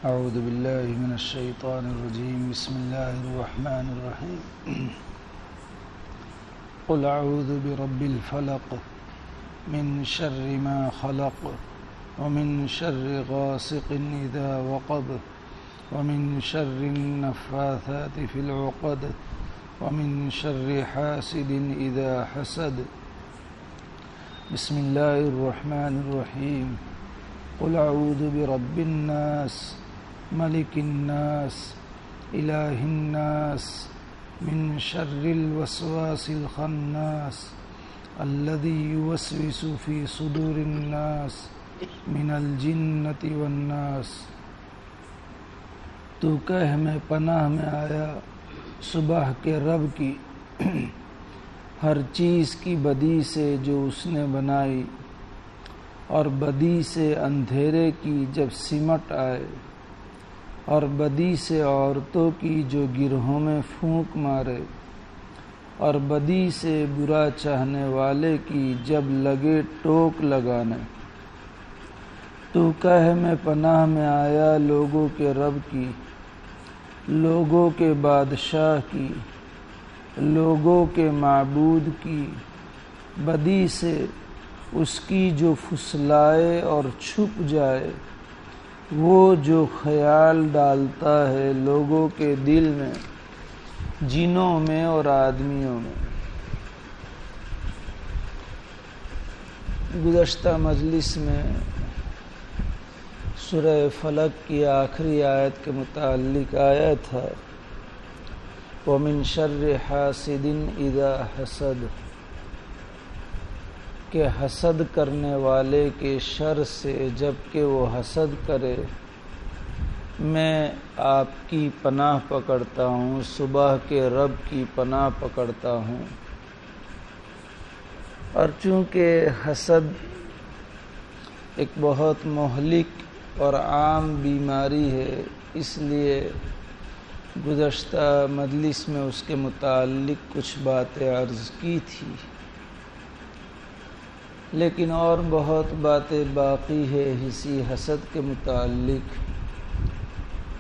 اعوذ باللہ من الشیطان الرجیم بسم اللہ الرحمن الرحیم قل اعوذ برب الفلق من شر ما خلق ومن شر غاسق اذا وقب ومن شر النفاثات في العقد ومن شر حاسد اذا حسد بسم اللہ الرحمن الرحیم قل اعوذ برب الناس ملک الناس الہ الناس من شر الوسواس الخناس الذي يوسوس في صدور الناس من الجنة والناس۔ تو کہہ میں پناہ میں آیا صبح کے رب کی، ہر چیز کی بدی سے جو اس نے بنائی، اور بدی سے اندھیرے کی جب سمٹ آئے، اور بدی سے عورتوں کی جو گرہوں میں پھونک مارے، اور بدی سے برا چاہنے والے کی جب لگے ٹوک لگانے۔ تو کہہ میں پناہ میں آیا لوگوں کے رب کی، لوگوں کے بادشاہ کی، لوگوں کے معبود کی، بدی سے اس کی جو پھسلائے اور چھپ جائے، وہ جو خیال ڈالتا ہے لوگوں کے دل میں، جنوں میں اور آدمیوں میں۔ گزشتہ مجلس میں سورہ فلق کی آخری آیت کے متعلق آیا تھا وَمِن شَرِّ حَاسِدٍ إِذَا حَسَدَ، کہ حسد کرنے والے کے شر سے جب کہ وہ حسد کرے، میں آپ کی پناہ پکڑتا ہوں، صبح کے رب کی پناہ پکڑتا ہوں۔ اور چونکہ حسد ایک بہت مہلک اور عام بیماری ہے، اس لیے گزشتہ مجلس میں اس کے متعلق کچھ باتیں عرض کی تھی، لیکن اور بہت باتیں باقی ہے اسی حسد کے متعلق۔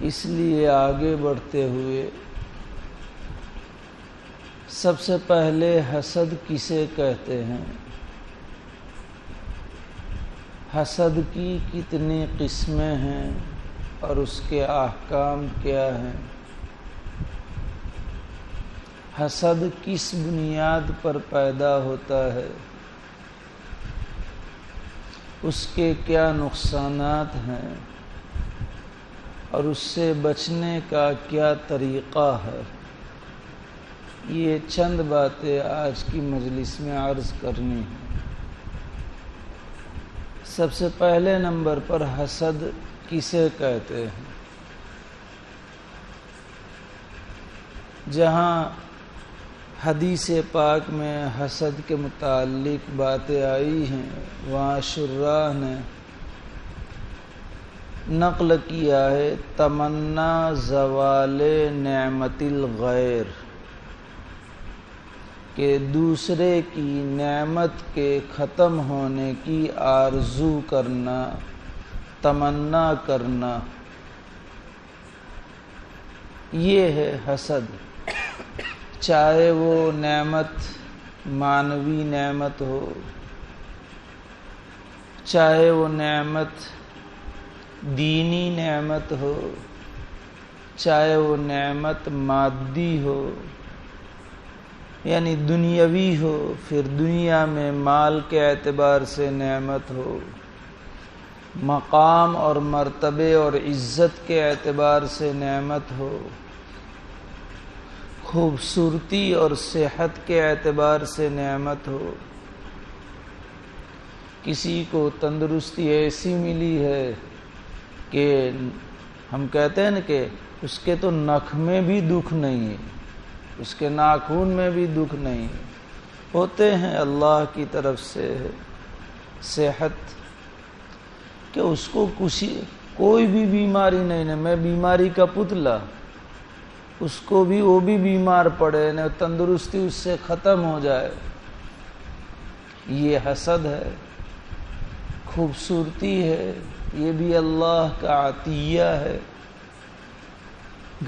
اس لیے آگے بڑھتے ہوئے سب سے پہلے حسد کسے کہتے ہیں، حسد کی کتنی قسمیں ہیں اور اس کے احکام کیا ہیں، حسد کس بنیاد پر پیدا ہوتا ہے، اس کے کیا نقصانات ہیں، اور اس سے بچنے کا کیا طریقہ ہے، یہ چند باتیں آج کی مجلس میں عرض کرنی ہیں۔ سب سے پہلے نمبر پر حسد کسے کہتے ہیں؟ جہاں حدیث پاک میں حسد کے متعلق باتیں آئی ہیں، وہاں شراح نے نقل کیا ہے تمنا زوال نعمت الغیر، کہ دوسرے کی نعمت کے ختم ہونے کی آرزو کرنا، تمنا کرنا، یہ ہے حسد۔ چاہے وہ نعمت معنوی نعمت ہو، چاہے وہ نعمت دینی نعمت ہو، چاہے وہ نعمت مادی ہو، یعنی دنیاوی ہو، پھر دنیا میں مال کے اعتبار سے نعمت ہو، مقام اور مرتبے اور عزت کے اعتبار سے نعمت ہو، خوبصورتی اور صحت کے اعتبار سے نعمت ہو، کسی کو تندرستی ایسی ملی ہے کہ ہم کہتے ہیں نا کہ اس کے تو نخ میں بھی دکھ نہیں ہے، اس کے ناخن میں بھی دکھ نہیں ہے، ہوتے ہیں اللہ کی طرف سے صحت کہ اس کو کوئی بھی بیماری نہیں ہے، میں بیماری کا پتلا، اس کو بھی وہ بھی بیمار پڑے نہ تندرستی اس سے ختم ہو جائے. یہ حسد ہے. خوبصورتی ہے، یہ بھی اللہ کا عطیہ ہے.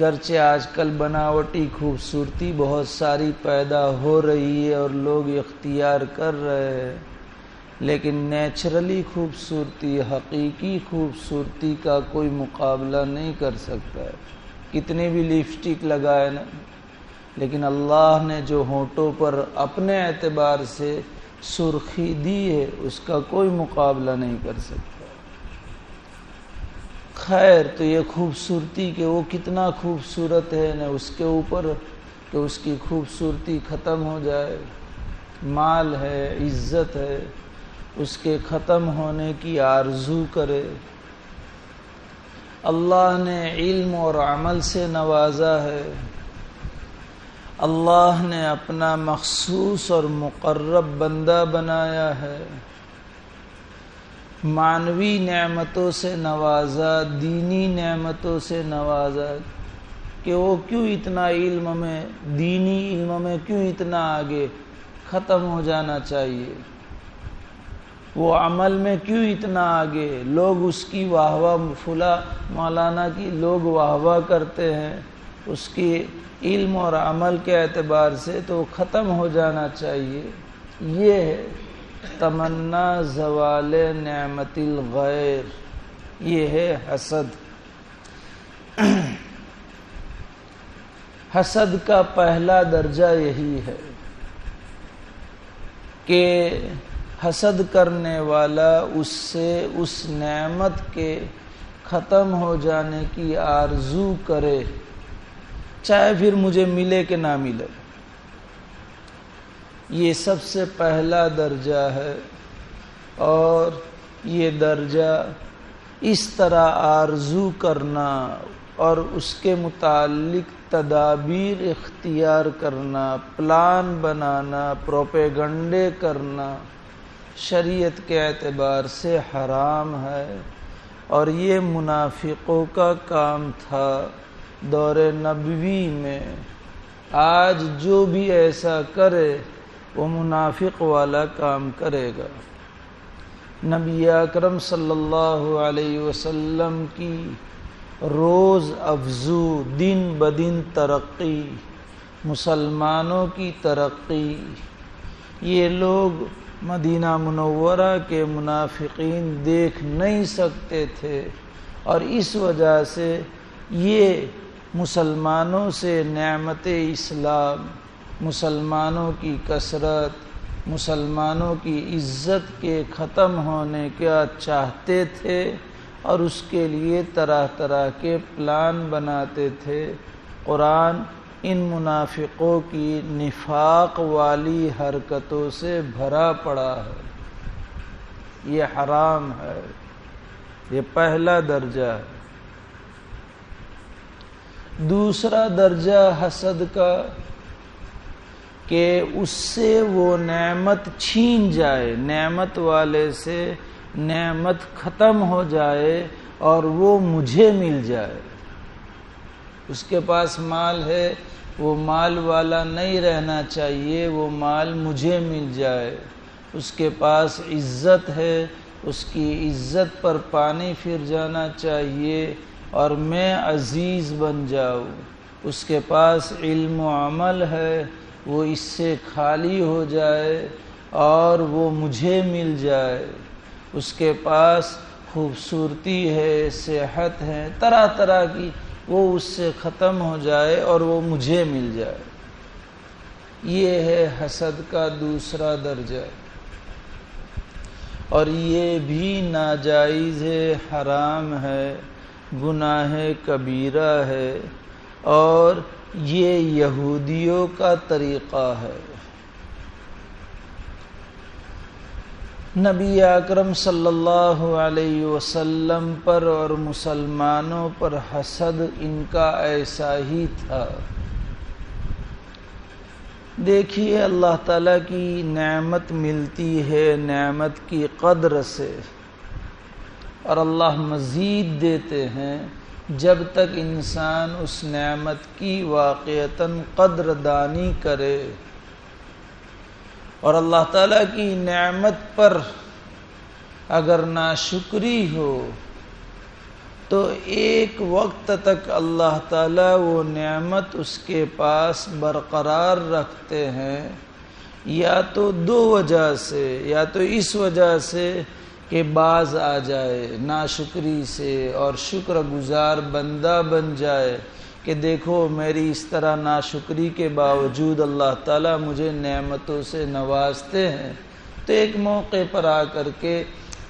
گرچہ آج کل بناوٹی خوبصورتی بہت ساری پیدا ہو رہی ہے اور لوگ اختیار کر رہے ہیں، لیکن نیچرلی خوبصورتی، حقیقی خوبصورتی کا کوئی مقابلہ نہیں کر سکتا ہے. کتنی بھی لپسٹک لگائے نا، لیکن اللہ نے جو ہونٹوں پر اپنے اعتبار سے سرخی دی ہے اس کا کوئی مقابلہ نہیں کر سکتا. خیر، تو یہ خوبصورتی کہ وہ کتنا خوبصورت ہے نہ اس کے اوپر کہ اس کی خوبصورتی ختم ہو جائے. مال ہے، عزت ہے، اس کے ختم ہونے کی آرزو کرے. اللہ نے علم اور عمل سے نوازا ہے. اللہ نے اپنا مخصوص اور مقرب بندہ بنایا ہے. معنوی نعمتوں سے نوازا، دینی نعمتوں سے نوازا کہ وہ کیوں اتنا علم میں، دینی علم میں کیوں اتنا آگے، ختم ہو جانا چاہیے. وہ عمل میں کیوں اتنا آگے، لوگ اس کی واہ واہ، فلاں مولانا کی لوگ واہ واہ کرتے ہیں اس کی علم اور عمل کے اعتبار سے، تو ختم ہو جانا چاہیے. یہ ہے تمنا زوال نعمت الغیر، یہ ہے حسد. حسد کا پہلا درجہ یہی ہے کہ حسد کرنے والا اس سے اس نعمت کے ختم ہو جانے کی آرزو کرے، چاہے پھر مجھے ملے کہ نہ ملے. یہ سب سے پہلا درجہ ہے، اور یہ درجہ اس طرح آرزو کرنا اور اس کے متعلق تدابیر اختیار کرنا، پلان بنانا، پروپیگنڈے کرنا شریعت کے اعتبار سے حرام ہے. اور یہ منافقوں کا کام تھا دور نبوی میں. آج جو بھی ایسا کرے وہ منافق والا کام کرے گا. نبی اکرم صلی اللہ علیہ وسلم کی روز افزو، دن بدن ترقی، مسلمانوں کی ترقی، یہ لوگ مدینہ منورہ کے منافقین دیکھ نہیں سکتے تھے، اور اس وجہ سے یہ مسلمانوں سے نعمت اسلام، مسلمانوں کی کثرت، مسلمانوں کی عزت کے ختم ہونے کا چاہتے تھے، اور اس کے لیے طرح طرح کے پلان بناتے تھے. قرآن ان منافقوں کی نفاق والی حرکتوں سے بھرا پڑا ہے. یہ حرام ہے. یہ پہلا درجہ ہے. دوسرا درجہ حسد کا کہ اس سے وہ نعمت چھین جائے، نعمت والے سے نعمت ختم ہو جائے اور وہ مجھے مل جائے. اس کے پاس مال ہے، وہ مال والا نہیں رہنا چاہیے، وہ مال مجھے مل جائے. اس کے پاس عزت ہے، اس کی عزت پر پانی پھر جانا چاہیے اور میں عزیز بن جاؤں. اس کے پاس علم و عمل ہے، وہ اس سے خالی ہو جائے اور وہ مجھے مل جائے. اس کے پاس خوبصورتی ہے، صحت ہے، طرح طرح کی، وہ اس سے ختم ہو جائے اور وہ مجھے مل جائے. یہ ہے حسد کا دوسرا درجہ، اور یہ بھی ناجائز ہے، حرام ہے، گناہ کبیرہ ہے، اور یہ یہودیوں کا طریقہ ہے. نبی اکرم صلی اللہ علیہ وسلم پر اور مسلمانوں پر حسد ان کا ایسا ہی تھا. دیکھیے اللہ تعالیٰ کی نعمت ملتی ہے نعمت کی قدر سے، اور اللہ مزید دیتے ہیں جب تک انسان اس نعمت کی واقعتاً قدر دانی کرے، اور اللہ تعالیٰ کی نعمت پر اگر ناشکری ہو تو ایک وقت تک اللہ تعالیٰ وہ نعمت اس کے پاس برقرار رکھتے ہیں، یا تو دو وجہ سے، یا تو اس وجہ سے کہ باز آ جائے ناشکری سے اور شکر گزار بندہ بن جائے کہ دیکھو میری اس طرح ناشکری کے باوجود اللہ تعالیٰ مجھے نعمتوں سے نوازتے ہیں، تو ایک موقع پر آ کر کے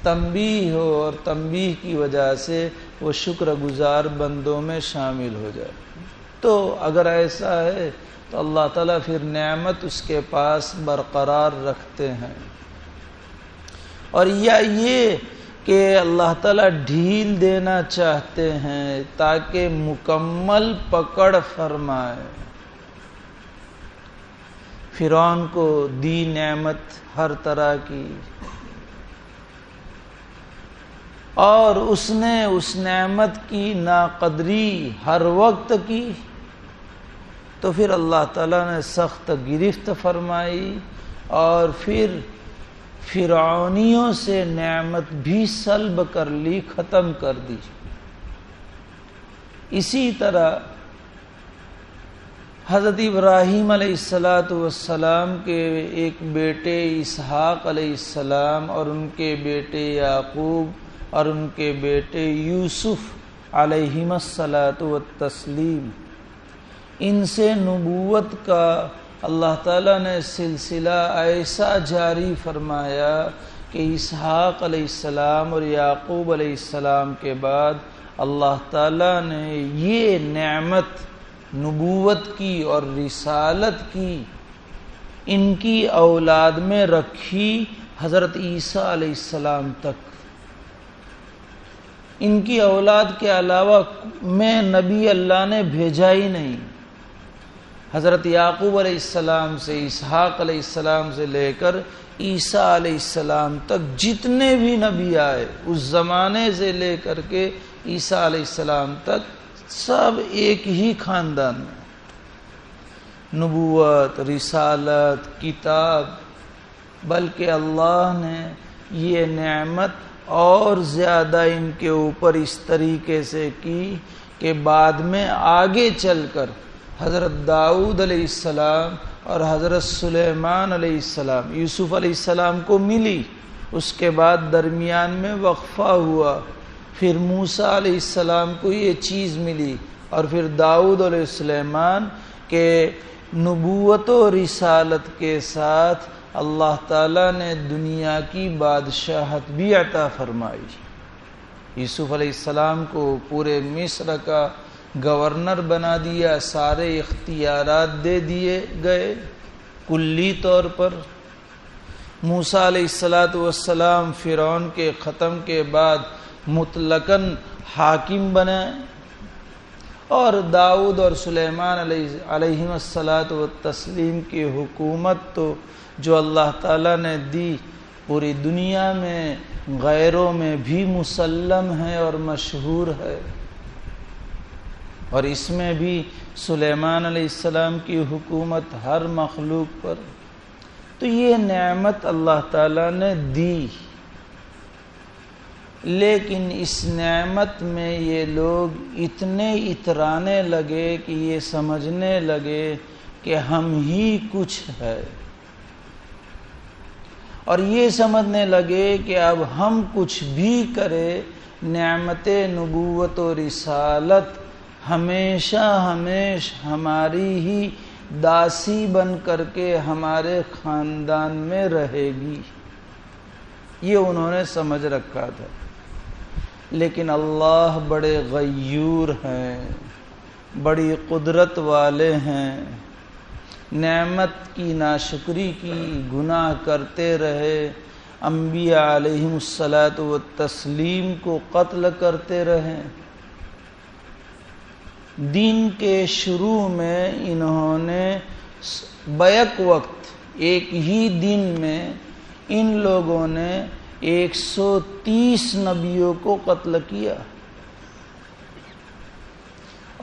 تنبیہ ہو اور تنبیہ کی وجہ سے وہ شکر گزار بندوں میں شامل ہو جائے۔ تو اگر ایسا ہے تو اللہ تعالیٰ پھر نعمت اس کے پاس برقرار رکھتے ہیں، اور یا یہ کہ اللہ تعالیٰ ڈھیل دینا چاہتے ہیں تاکہ مکمل پکڑ فرمائے۔ فرعون کو دی نعمت ہر طرح کی، اور اس نے اس نعمت کی ناقدری ہر وقت کی، تو پھر اللہ تعالیٰ نے سخت گرفت فرمائی اور پھر فرعونیوں سے نعمت بھی سلب کر لی، ختم کر دی۔ اسی طرح حضرت ابراہیم علیہ السلام کے ایک بیٹے اسحاق علیہ السلام اور ان کے بیٹے یعقوب اور ان کے بیٹے یوسف علیہم التسلیم، ان سے نبوت کا اللہ تعالیٰ نے سلسلہ ایسا جاری فرمایا کہ اسحاق علیہ السلام اور یعقوب علیہ السلام کے بعد اللہ تعالیٰ نے یہ نعمت نبوت کی اور رسالت کی ان کی اولاد میں رکھی حضرت عیسیٰ علیہ السلام تک۔ ان کی اولاد کے علاوہ میں نبی اللہ نے بھیجا ہی نہیں۔ حضرت یعقوب علیہ السلام سے، اسحاق علیہ السلام سے لے کر عیسیٰ علیہ السلام تک جتنے بھی نبی آئے اس زمانے سے لے کر کے عیسیٰ علیہ السلام تک سب ایک ہی خاندان میں، نبوت، رسالت، کتاب، بلکہ اللہ نے یہ نعمت اور زیادہ ان کے اوپر اس طریقے سے کی کہ بعد میں آگے چل کر حضرت داؤد علیہ السلام اور حضرت سلیمان علیہ السلام یوسف علیہ السلام کو ملی، اس کے بعد درمیان میں وقفہ ہوا، پھر موسیٰ علیہ السلام کو یہ چیز ملی، اور پھر داؤد علیہ سلیمان کے نبوت و رسالت کے ساتھ اللہ تعالیٰ نے دنیا کی بادشاہت بھی عطا فرمائی۔ یوسف علیہ السلام کو پورے مصر کا گورنر بنا دیا، سارے اختیارات دے دیے گئے کلی طور پر۔ موسیٰ علیہ السلام فرعون کے ختم کے بعد مطلقاً حاکم بنے، اور داؤد اور سلیمان علیہم التسلیم کی حکومت تو جو اللہ تعالیٰ نے دی پوری دنیا میں غیروں میں بھی مسلم ہے اور مشہور ہے، اور اس میں بھی سلیمان علیہ السلام کی حکومت ہر مخلوق پر۔ تو یہ نعمت اللہ تعالیٰ نے دی، لیکن اس نعمت میں یہ لوگ اتنے اترانے لگے کہ یہ سمجھنے لگے کہ ہم ہی کچھ ہے، اور یہ سمجھنے لگے کہ اب ہم کچھ بھی کرے نعمت نبوت و رسالت ہمیشہ ہماری ہی داسی بن کر کے ہمارے خاندان میں رہے گی، یہ انہوں نے سمجھ رکھا تھا۔ لیکن اللہ بڑے غیور ہیں، بڑی قدرت والے ہیں، نعمت کی ناشکری کی، گناہ کرتے رہے، انبیاء علیہم التسلیم کو قتل کرتے رہے۔ دین کے شروع میں انہوں نے بیک وقت ایک ہی دن میں ان لوگوں نے 130 نبیوں کو قتل کیا۔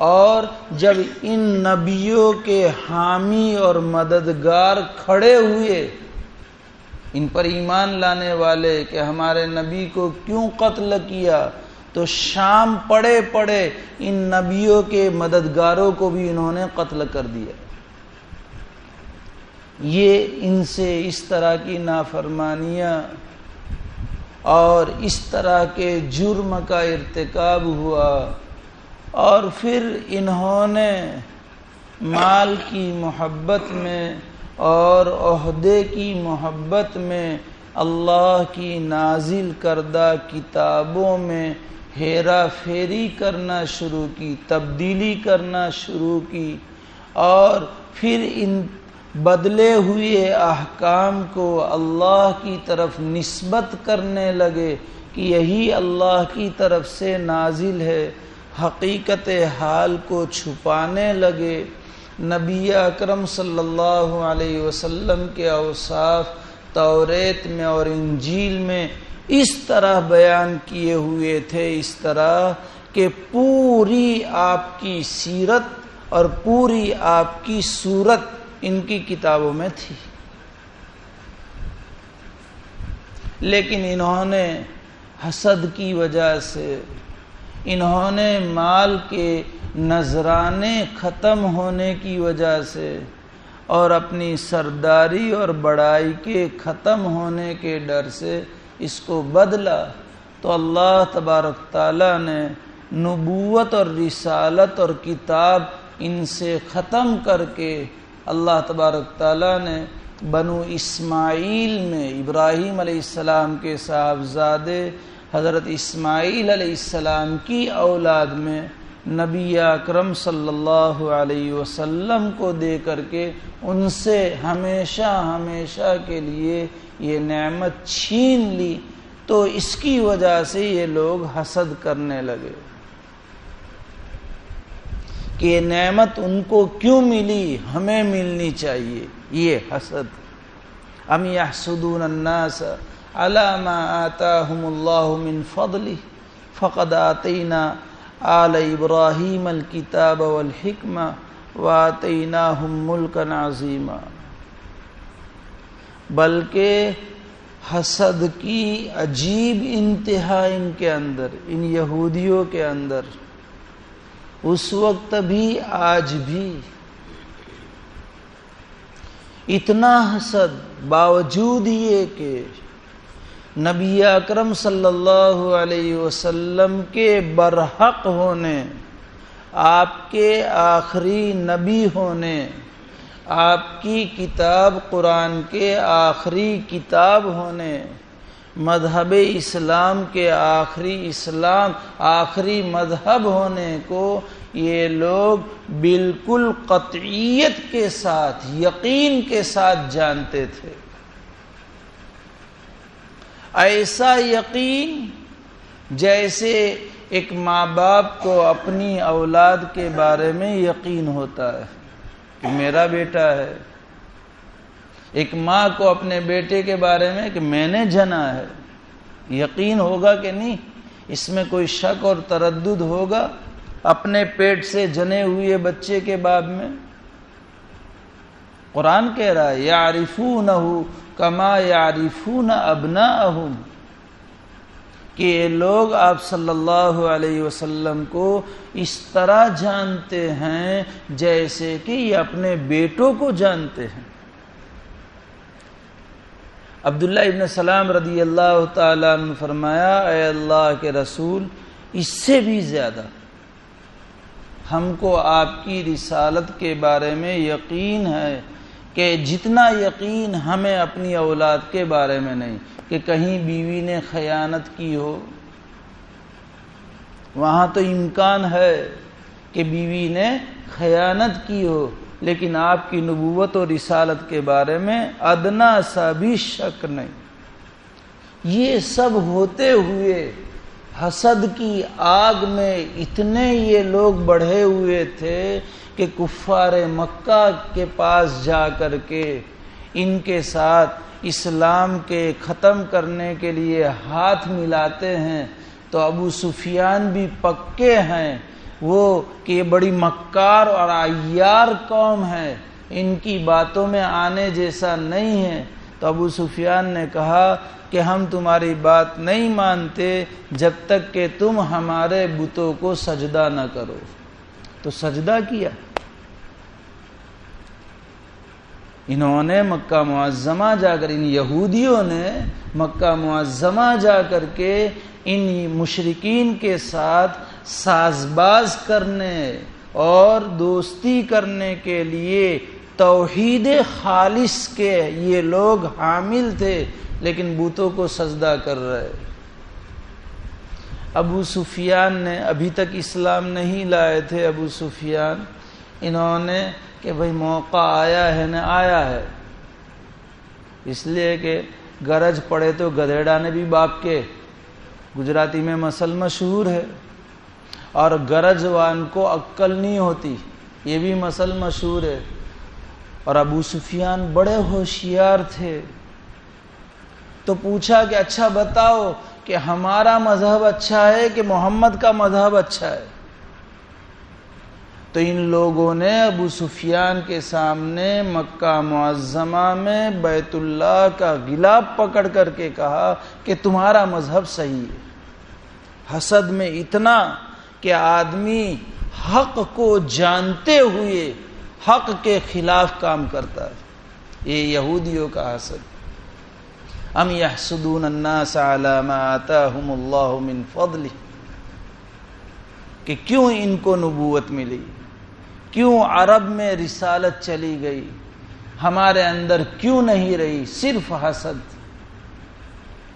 اور جب ان نبیوں کے حامی اور مددگار کھڑے ہوئے ان پر ایمان لانے والے کہ ہمارے نبی کو کیوں قتل کیا، تو شام پڑے پڑے ان نبیوں کے مددگاروں کو بھی انہوں نے قتل کر دیا۔ یہ ان سے اس طرح کی نافرمانیاں اور اس طرح کے جرم کا ارتکاب ہوا، اور پھر انہوں نے مال کی محبت میں اور عہدے کی محبت میں اللہ کی نازل کردہ کتابوں میں ہیرا پھیری کرنا شروع کی، تبدیلی کرنا شروع کی، اور پھر ان بدلے ہوئے احکام کو اللہ کی طرف نسبت کرنے لگے کہ یہی اللہ کی طرف سے نازل ہے، حقیقت حال کو چھپانے لگے۔ نبی اکرم صلی اللہ علیہ وسلم کے اوصاف توریت میں اور انجیل میں اس طرح بیان کیے ہوئے تھے، اس طرح کہ پوری آپ کی سیرت اور پوری آپ کی صورت ان کی کتابوں میں تھی، لیکن انہوں نے حسد کی وجہ سے، انہوں نے مال کے نذرانے ختم ہونے کی وجہ سے اور اپنی سرداری اور بڑائی کے ختم ہونے کے ڈر سے اس کو بدلا، تو اللہ تبارک تعالیٰ نے نبوت اور رسالت اور کتاب ان سے ختم کر کے اللہ تبارک تعالیٰ نے بنو اسماعیل میں ابراہیم علیہ السلام کے صاحبزادے حضرت اسماعیل علیہ السلام کی اولاد میں نبی اکرم صلی اللہ علیہ وسلم کو دے کر کے ان سے ہمیشہ ہمیشہ کے لیے یہ نعمت چھین لی، تو اس کی وجہ سے یہ لوگ حسد کرنے لگے کہ یہ نعمت ان کو کیوں ملی، ہمیں ملنی چاہیے، یہ حسد۔ ام یحسدون الناس علی ما آتاہم اللہ من فضلہ فقد آتینا آل ابراہیم الکتاب والحکمہ وآتیناہم ملکا عظیما۔ بلکہ حسد کی عجیب انتہا ان کے اندر، ان یہودیوں کے اندر اس وقت بھی آج بھی اتنا حسد، باوجود یہ کہ نبی اکرم صلی اللہ علیہ وسلم کے برحق ہونے، آپ کے آخری نبی ہونے، آپ کی کتاب قرآن کے آخری کتاب ہونے، مذہب اسلام کے آخری مذہب ہونے کو یہ لوگ بالکل قطعیت کے ساتھ، یقین کے ساتھ جانتے تھے۔ ایسا یقین جیسے ایک ماں باپ کو اپنی اولاد کے بارے میں یقین ہوتا ہے کہ میرا بیٹا ہے، ایک ماں کو اپنے بیٹے کے بارے میں کہ میں نے جنا ہے، یقین ہوگا کہ نہیں؟ اس میں کوئی شک اور تردد ہوگا اپنے پیٹ سے جنے ہوئے بچے کے باب میں؟ قرآن کہہ رہا ہے یعرفونہ کما یعرفون ابناءہم، کہ یہ لوگ آپ صلی اللہ علیہ وسلم کو اس طرح جانتے ہیں جیسے کہ یہ اپنے بیٹوں کو جانتے ہیں۔ عبداللہ ابن سلام رضی اللہ تعالیٰ عنہ فرمایا، اے اللہ کے رسول، اس سے بھی زیادہ ہم کو آپ کی رسالت کے بارے میں یقین ہے کہ جتنا یقین ہمیں اپنی اولاد کے بارے میں نہیں، کہ کہیں بیوی نے خیانت کی ہو، وہاں تو امکان ہے کہ بیوی نے خیانت کی ہو، لیکن آپ کی نبوت اور رسالت کے بارے میں ادنا سا بھی شک نہیں۔ یہ سب ہوتے ہوئے حسد کی آگ میں اتنے یہ لوگ بڑھے ہوئے تھے کہ کفار مکہ کے پاس جا کر کے ان کے ساتھ اسلام کے ختم کرنے کے لیے ہاتھ ملاتے ہیں، تو ابو سفیان بھی پکے ہیں، وہ کہ یہ بڑی مکار اور عیار قوم ہے، ان کی باتوں میں آنے جیسا نہیں ہے، تو ابو سفیان نے کہا کہ ہم تمہاری بات نہیں مانتے جب تک کہ تم ہمارے بتوں کو سجدہ نہ کرو۔ تو سجدہ کیا۔ انہوں نے مکہ معظمہ جا کر، ان یہودیوں نے مکہ معظمہ جا کر کے ان مشرکین کے ساتھ ساز باز کرنے اور دوستی کرنے کے لیے توحید خالص کے یہ لوگ حامل تھے، لیکن بتوں کو سجدہ کر رہے۔ ابو سفیان نے ابھی تک اسلام نہیں لائے تھے، ابو سفیان انہوں نے کہ بھئی موقع آیا ہے نہ آیا ہے، اس لیے کہ گرج پڑے تو گدھیڑا نے بھی باپ کے، گجراتی میں مثل مشہور ہے، اور گرج وان کو عقل نہیں ہوتی، یہ بھی مثل مشہور ہے۔ اور ابو سفیان بڑے ہوشیار تھے، تو پوچھا کہ اچھا بتاؤ کہ ہمارا مذہب اچھا ہے کہ محمد کا مذہب اچھا ہے؟ تو ان لوگوں نے ابو سفیان کے سامنے مکہ معظمہ میں بیت اللہ کا غلاف پکڑ کر کے کہا کہ تمہارا مذہب صحیح ہے۔ حسد میں اتنا کہ آدمی حق کو جانتے ہوئے حق کے خلاف کام کرتا ہے، یہ یہودیوں کا حسد۔ ام یحسدون الناس علی ما آتاہم اللہ من فضلہ، کہ کیوں ان کو نبوت ملی، کیوں عرب میں رسالت چلی گئی، ہمارے اندر کیوں نہیں رہی؟ صرف حسد۔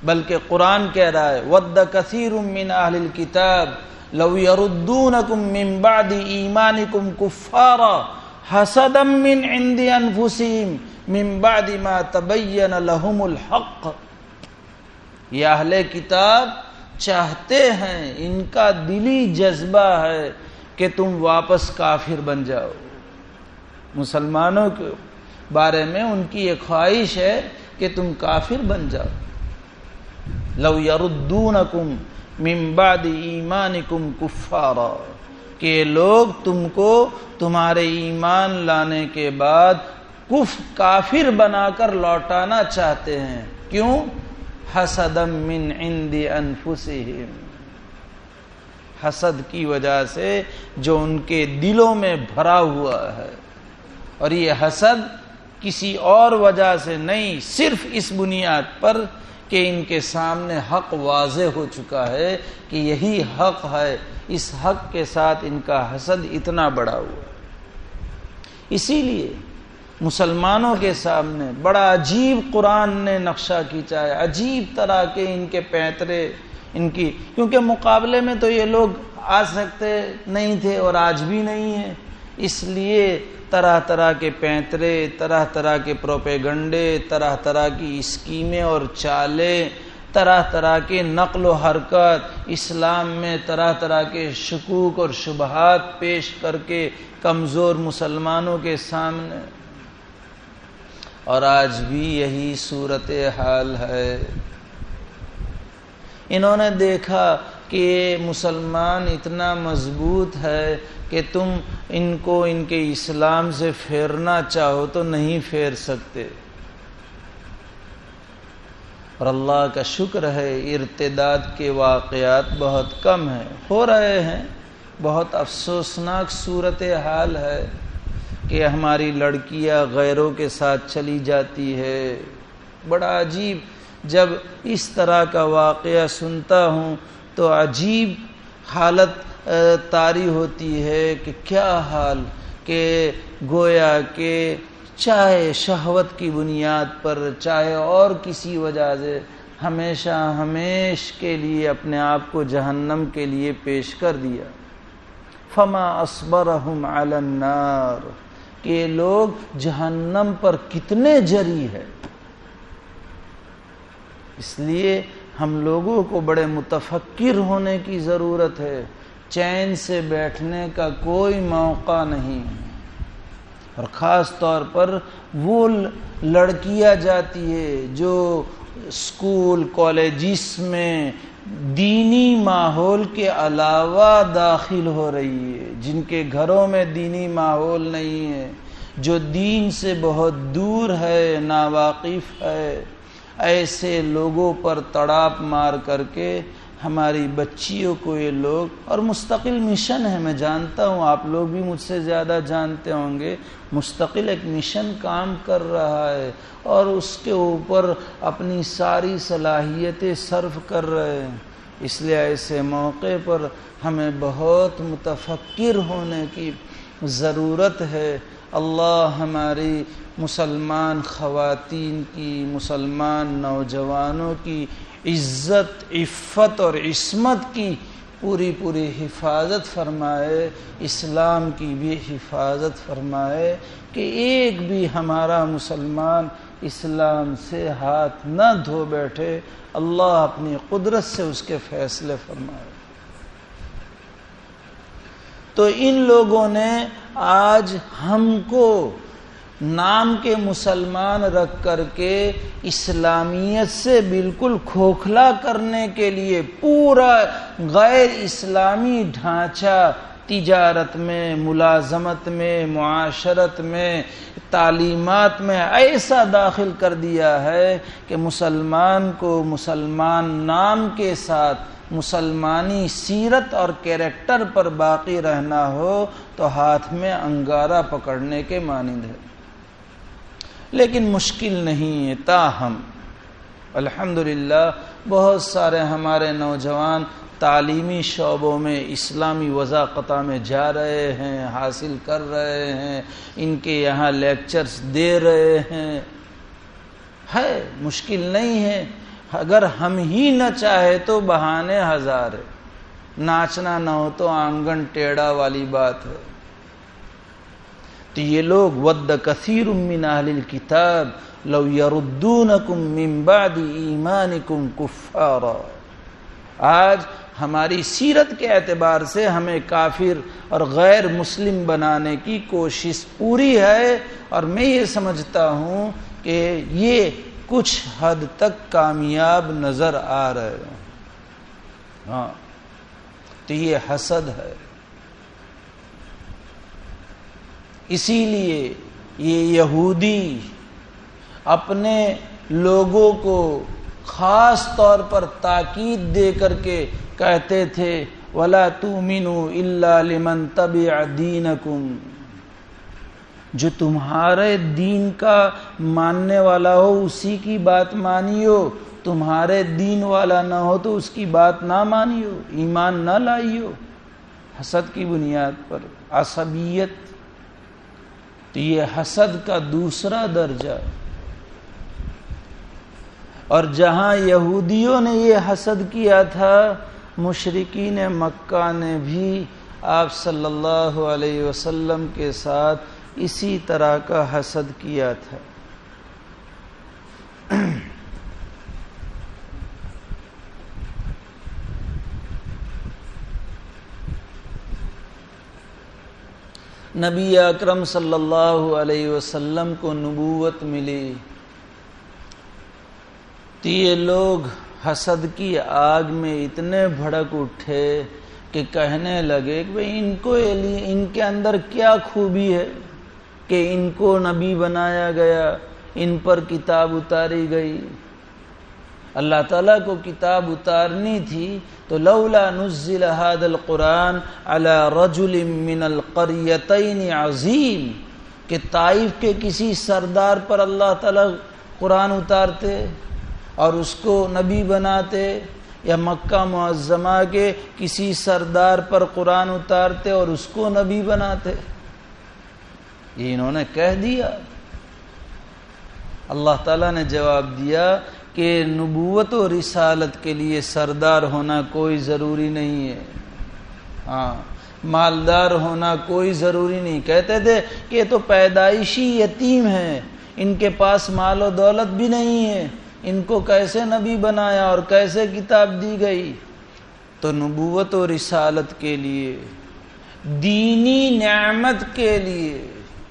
بلکہ قرآن کہہ رہا ہے وَدَّ كَثِيرٌ مِّنْ أَهْلِ الْكِتَابِ لَوْ يَرُدُّونَكُمْ مِّن بَعْدِ إِيمَانِكُمْ كُفَّارًا حَسَدًا مِّنْ عِنْدِ أَنفُسِهِمْ مِّن بَعْدِ مَا تَبَيَّنَ لَهُمُ الْحَقُّ۔ یہ اہل کتاب چاہتے ہیں، ان کا دلی جذبہ ہے کہ تم واپس کافر بن جاؤ۔ مسلمانوں کے بارے میں ان کی ایک خواہش ہے کہ تم کافر بن جاؤ۔ لو یردونکم من بعد ایمانکم کفارا، کہ لوگ تم کو تمہارے ایمان لانے کے بعد کافر بنا کر لوٹانا چاہتے ہیں۔ کیوں؟ حسدا من عند انفسہم، حسد کی وجہ سے جو ان کے دلوں میں بھرا ہوا ہے۔ اور یہ حسد کسی اور وجہ سے نہیں، صرف اس بنیاد پر کہ ان کے سامنے حق واضح ہو چکا ہے کہ یہی حق ہے، اس حق کے ساتھ ان کا حسد اتنا بڑا ہوا۔ اسی لیے مسلمانوں کے سامنے بڑا عجیب قرآن نے نقشہ کھینچا ہے، عجیب طرح کے ان کے پینترے، ان کی، کیونکہ مقابلے میں تو یہ لوگ آ سکتے نہیں تھے اور آج بھی نہیں ہیں، اس لیے طرح طرح کے پینترے، طرح طرح کے پروپیگنڈے، طرح طرح کی اسکیمیں اور چالیں، طرح طرح کے نقل و حرکت، اسلام میں طرح طرح کے شکوک اور شبہات پیش کر کے کمزور مسلمانوں کے سامنے، اور آج بھی یہی صورتحال ہے۔ انہوں نے دیکھا کہ مسلمان اتنا مضبوط ہے کہ تم ان کو ان کے اسلام سے پھیرنا چاہو تو نہیں پھیر سکتے، اور اللہ کا شکر ہے ارتداد کے واقعات بہت کم ہیں، ہو رہے ہیں۔ بہت افسوسناک صورتحال ہے کہ ہماری لڑکیاں غیروں کے ساتھ چلی جاتی ہے، بڑا عجیب۔ جب اس طرح کا واقعہ سنتا ہوں تو عجیب حالت طاری ہوتی ہے کہ کیا حال، کہ گویا کہ چاہے شہوت کی بنیاد پر، چاہے اور کسی وجہ سے، ہمیشہ ہمیش کے لیے اپنے آپ کو جہنم کے لیے پیش کر دیا۔ فما اصبرہم علی النار، کہ لوگ جہنم پر کتنے جری ہے۔ اس لیے ہم لوگوں کو بڑے متفکر ہونے کی ضرورت ہے، چین سے بیٹھنے کا کوئی موقع نہیں، اور خاص طور پر وہ لڑکیاں جاتی ہے جو اسکول کالجز میں دینی ماحول کے علاوہ داخل ہو رہی ہے، جن کے گھروں میں دینی ماحول نہیں ہے، جو دین سے بہت دور ہے، ناواقف ہے، ایسے لوگوں پر تڑاپ مار کر کے ہماری بچیوں کو یہ لوگ، اور مستقل مشن ہے، میں جانتا ہوں آپ لوگ بھی مجھ سے زیادہ جانتے ہوں گے، مستقل ایک مشن کام کر رہا ہے اور اس کے اوپر اپنی ساری صلاحیتیں صرف کر رہے ہیں۔ اس لیے ایسے موقع پر ہمیں بہت متفکر ہونے کی ضرورت ہے۔ اللہ ہماری مسلمان خواتین کی، مسلمان نوجوانوں کی عزت، عفت اور عصمت کی پوری حفاظت فرمائے، اسلام کی بھی حفاظت فرمائے، کہ ایک بھی ہمارا مسلمان اسلام سے ہاتھ نہ دھو بیٹھے۔ اللہ اپنی قدرت سے اس کے فیصلے فرمائے۔ تو ان لوگوں نے آج ہم کو نام کے مسلمان رکھ کر کے اسلامیت سے بالکل کھوکھلا کرنے کے لیے پورا غیر اسلامی ڈھانچہ تجارت میں، ملازمت میں، معاشرت میں، تعلیمات میں ایسا داخل کر دیا ہے کہ مسلمان کو مسلمان نام کے ساتھ مسلمانی سیرت اور کیریکٹر پر باقی رہنا ہو تو ہاتھ میں انگارہ پکڑنے کے مانند ہے۔ لیکن مشکل نہیں ہے، تاہم الحمدللہ بہت سارے ہمارے نوجوان تعلیمی شعبوں میں اسلامی وضاقتہ میں جا رہے ہیں، حاصل کر رہے ہیں، ان کے یہاں لیکچرز دے رہے ہیں، مشکل نہیں ہے۔ اگر ہم ہی نہ چاہے تو بہانے ہزار ہے، ناچنا نہ ہو تو آنگن ٹیڑھا والی بات ہے۔ تو یہ لوگ ود کثیر من اہل الکتاب لو یردونکم من بعد ایمانکم کفارا، آج ہماری سیرت کے اعتبار سے ہمیں کافر اور غیر مسلم بنانے کی کوشش پوری ہے، اور میں یہ سمجھتا ہوں کہ یہ کچھ حد تک کامیاب نظر آ رہے ہیں۔ تو یہ حسد ہے۔ اسی لیے یہ یہودی اپنے لوگوں کو خاص طور پر تاکید دے کر کے کہتے تھے وَلَا تُؤْمِنُوا إِلَّا لِمَنْ تَبِعَ دِينَكُمْ، جو تمہارے دین کا ماننے والا ہو اسی کی بات مانیو، تمہارے دین والا نہ ہو تو اس کی بات نہ مانیو، ایمان نہ لائیو، حسد کی بنیاد پر، عصبیت۔ تو یہ حسد کا دوسرا درجہ، اور جہاں یہودیوں نے یہ حسد کیا تھا، مشرکین مکہ نے بھی آپ صلی اللہ علیہ وسلم کے ساتھ اسی طرح کا حسد کیا تھا۔ نبی اکرم صلی اللہ علیہ وسلم کو نبوت ملی تو یہ لوگ حسد کی آگ میں اتنے بھڑک اٹھے کہ کہنے لگے کہ ان کے اندر کیا خوبی ہے کہ ان کو نبی بنایا گیا، ان پر کتاب اتاری گئی۔ اللہ تعالیٰ کو کتاب اتارنی تھی تو لولا نزل هذا القرآن على رجل من القريتين عظیم، کہ طائف کے کسی سردار پر اللہ تعالیٰ قرآن اتارتے اور اس کو نبی بناتے، یا مکہ معظمہ کے کسی سردار پر قرآن اتارتے اور اس کو نبی بناتے۔ یہ انہوں نے کہہ دیا۔ اللہ تعالیٰ نے جواب دیا کہ نبوت و رسالت کے لیے سردار ہونا کوئی ضروری نہیں ہے، مالدار ہونا کوئی ضروری نہیں۔ کہتے تھے کہ یہ تو پیدائشی یتیم ہیں، ان کے پاس مال و دولت بھی نہیں ہے، ان کو کیسے نبی بنایا اور کیسے کتاب دی گئی؟ تو نبوت و رسالت کے لیے، دینی نعمت کے لیے